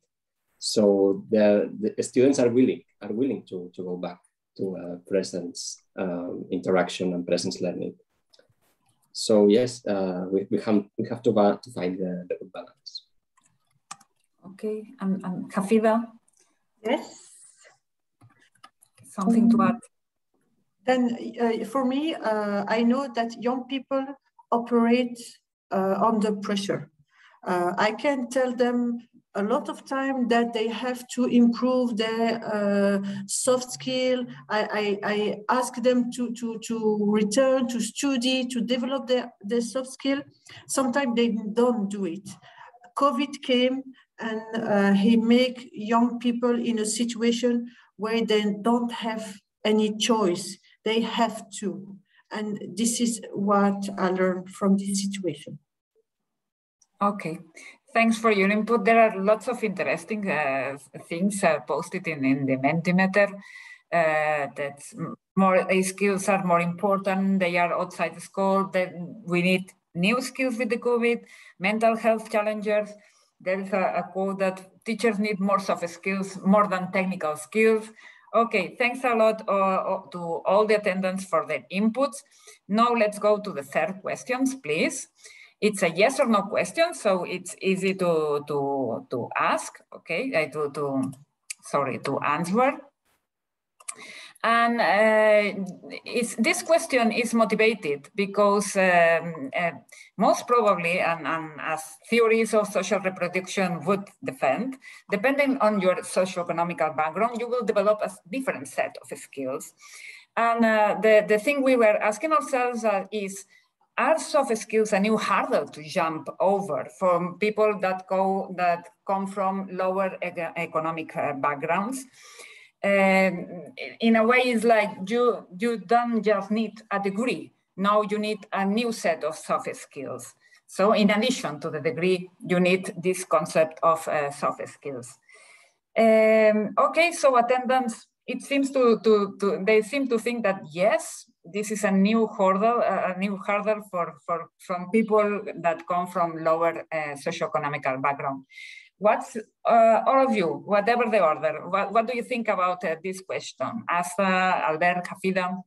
So the students are willing to go back to presence interaction and presence learning. So yes, we have to find the good balance. Okay, and Hafida? Yes. Something to add? Then for me, I know that young people operate under pressure. I can tell them a lot of time that they have to improve their soft skill. I ask them to return to study, to develop their soft skill. Sometimes they don't do it. COVID came and he make young people in a situation where they don't have any choice. They have to. And this is what I learned from this situation. Okay, thanks for your input. There are lots of interesting things posted in the Mentimeter. That more skills are more important. They are outside school. Then we need new skills with the COVID, mental health challenges. There is a quote that teachers need more soft skills, more than technical skills. Okay, thanks a lot to all the attendants for their inputs. Now let's go to the third questions, please. It's a yes or no question, so it's easy to ask, okay, to answer. And this question is motivated because most probably, and as theories of social reproduction would defend, depending on your socioeconomic background, you will develop a different set of skills. And the thing we were asking ourselves is, are soft skills a new hurdle to jump over from people that come from lower economic backgrounds? In a way, it's like you don't just need a degree. Now you need a new set of soft skills. So in addition to the degree, you need this concept of soft skills. Okay, so attendance, it seems they seem to think that yes, this is a new hurdle from people that come from lower socioeconomic background. What's all of you, whatever the order, what do you think about this question? Asta, Albert, Hafida?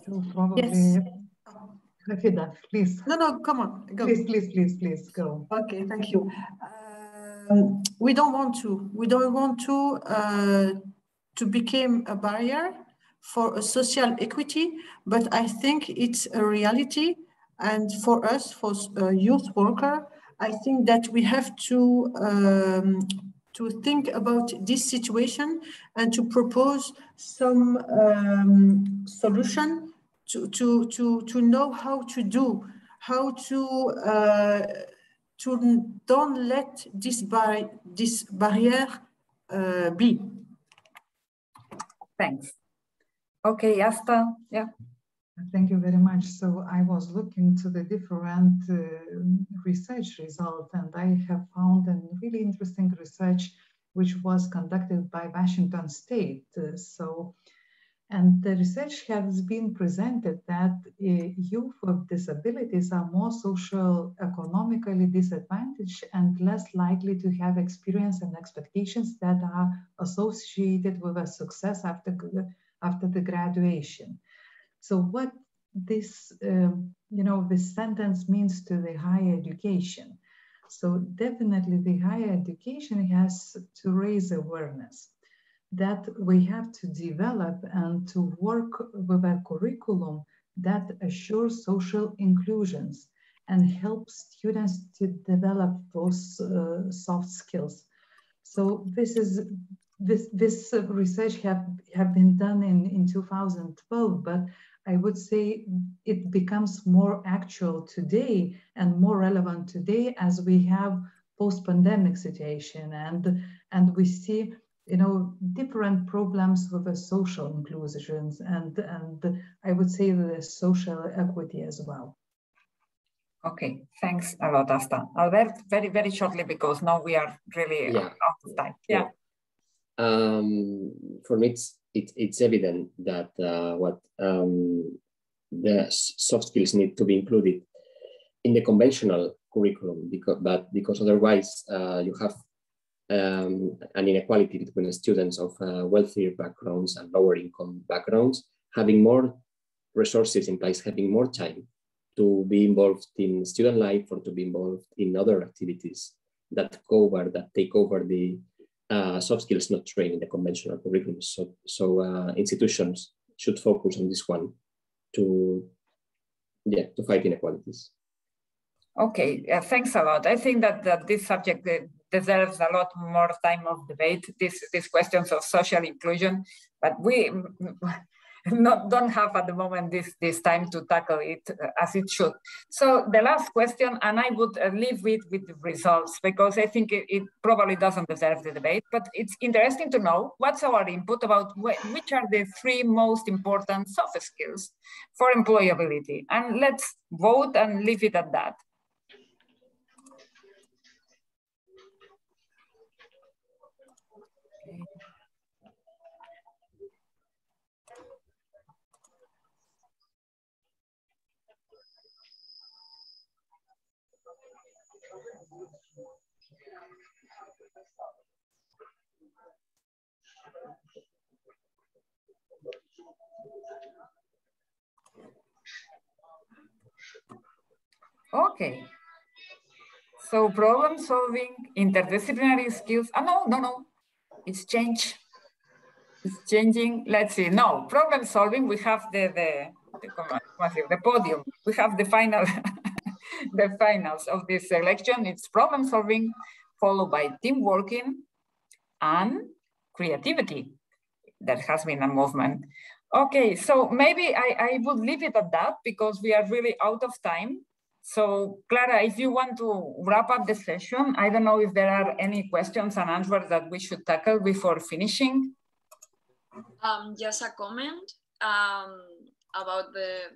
So probably, yes. Hafida, please. No, come on. Go. Please, go. Okay, thank you. We don't want to become a barrier for a social equity, but I think it's a reality. And for us, for a youth worker, I think that we have to think about this situation and to propose some solution to know how to do, how to don't let this barrier be. Thanks. Okay, Asta, yeah. Thank you very much. So I was looking to the different research results, and I have found a really interesting research which was conducted by Washington State. And the research has been presented that youth with disabilities are more social, economically disadvantaged and less likely to have experience and expectations that are associated with a success after the graduation. So what this, this sentence means to the higher education. So definitely the higher education has to raise awareness that we have to develop and to work with a curriculum that assures social inclusions and helps students to develop those soft skills. So this research have been done in 2012, but I would say it becomes more actual today and more relevant today as we have post-pandemic situation and we see different problems with the social inclusions and I would say the social equity as well. Okay, thanks a lot, Asta. Albert, very, very shortly, because now we are really out of time. Yeah. For me, it's evident that the soft skills need to be included in the conventional curriculum, because otherwise you have an inequality between students of wealthier backgrounds and lower income backgrounds, having more resources in place, having more time to be involved in student life or to be involved in other activities that take over the soft skills not trained in the conventional curriculum. So institutions should focus on this one to fight inequalities. Okay, thanks a lot. I think that this subject deserves a lot more time of debate, these questions of social inclusion, but we don't have at the moment this time to tackle it as it should. So the last question, and I would leave it with the results, because I think it probably doesn't deserve the debate, but it's interesting to know what's our input about which are the 3 most important soft skills for employability. And let's vote and leave it at that. Okay, so problem solving, interdisciplinary skills. Oh, no, it's changed. It's changing. Let's see. No, problem solving. We have the podium. We have the final, the finals of this selection. It's problem solving, followed by team working and creativity. That has been a movement. Okay, so maybe I would leave it at that because we are really out of time. So Clara, if you want to wrap up the session, I don't know if there are any questions and answers that we should tackle before finishing. Just a comment about the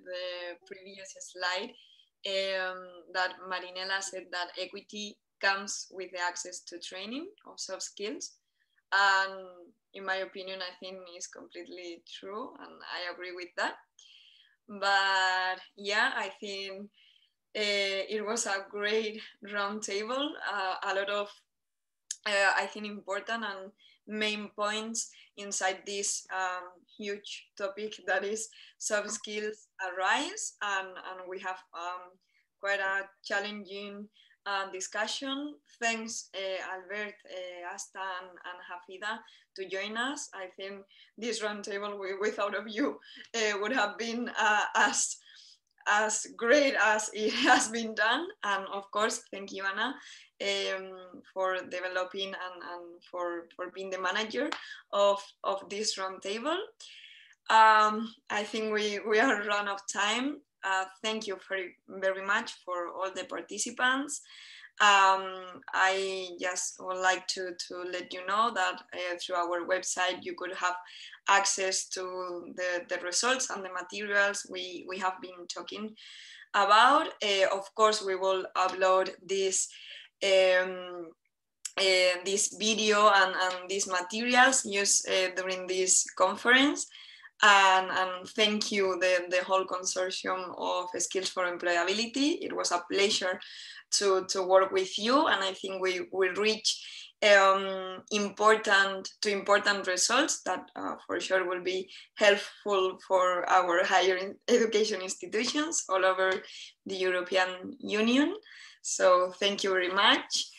previous slide, that Marinela said that equity comes with the access to training of soft skills. And in my opinion, I think is completely true, and I agree with that. But yeah, I think it was a great roundtable, a lot of, I think, important and main points inside this huge topic that is soft skills arise, and we have quite a challenging discussion. Thanks, Albert, Asta, and Hafida to join us. I think this roundtable without of you would have been as great as it has been done. And of course, thank you, Anna, for developing and for being the manager of this roundtable. I think we are run out of time. Thank you very much for all the participants. I just would like to let you know that through our website you could have access to the results and the materials we have been talking about. Of course, we will upload this video and these materials used during this conference. And thank you, the whole consortium of Skills for Employability. It was a pleasure to work with you, and I think we will reach important results that for sure will be helpful for our higher education institutions all over the European Union. So thank you very much.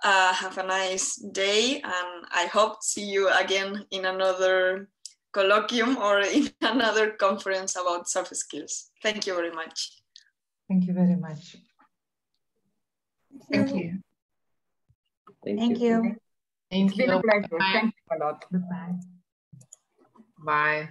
Have a nice day, and I hope to see you again in another colloquium or in another conference about soft skills. Thank you very much. Thank you very much. Thank you. Thank you. Thank It's been a you. pleasure. Bye. Thank you a lot. Goodbye. Bye.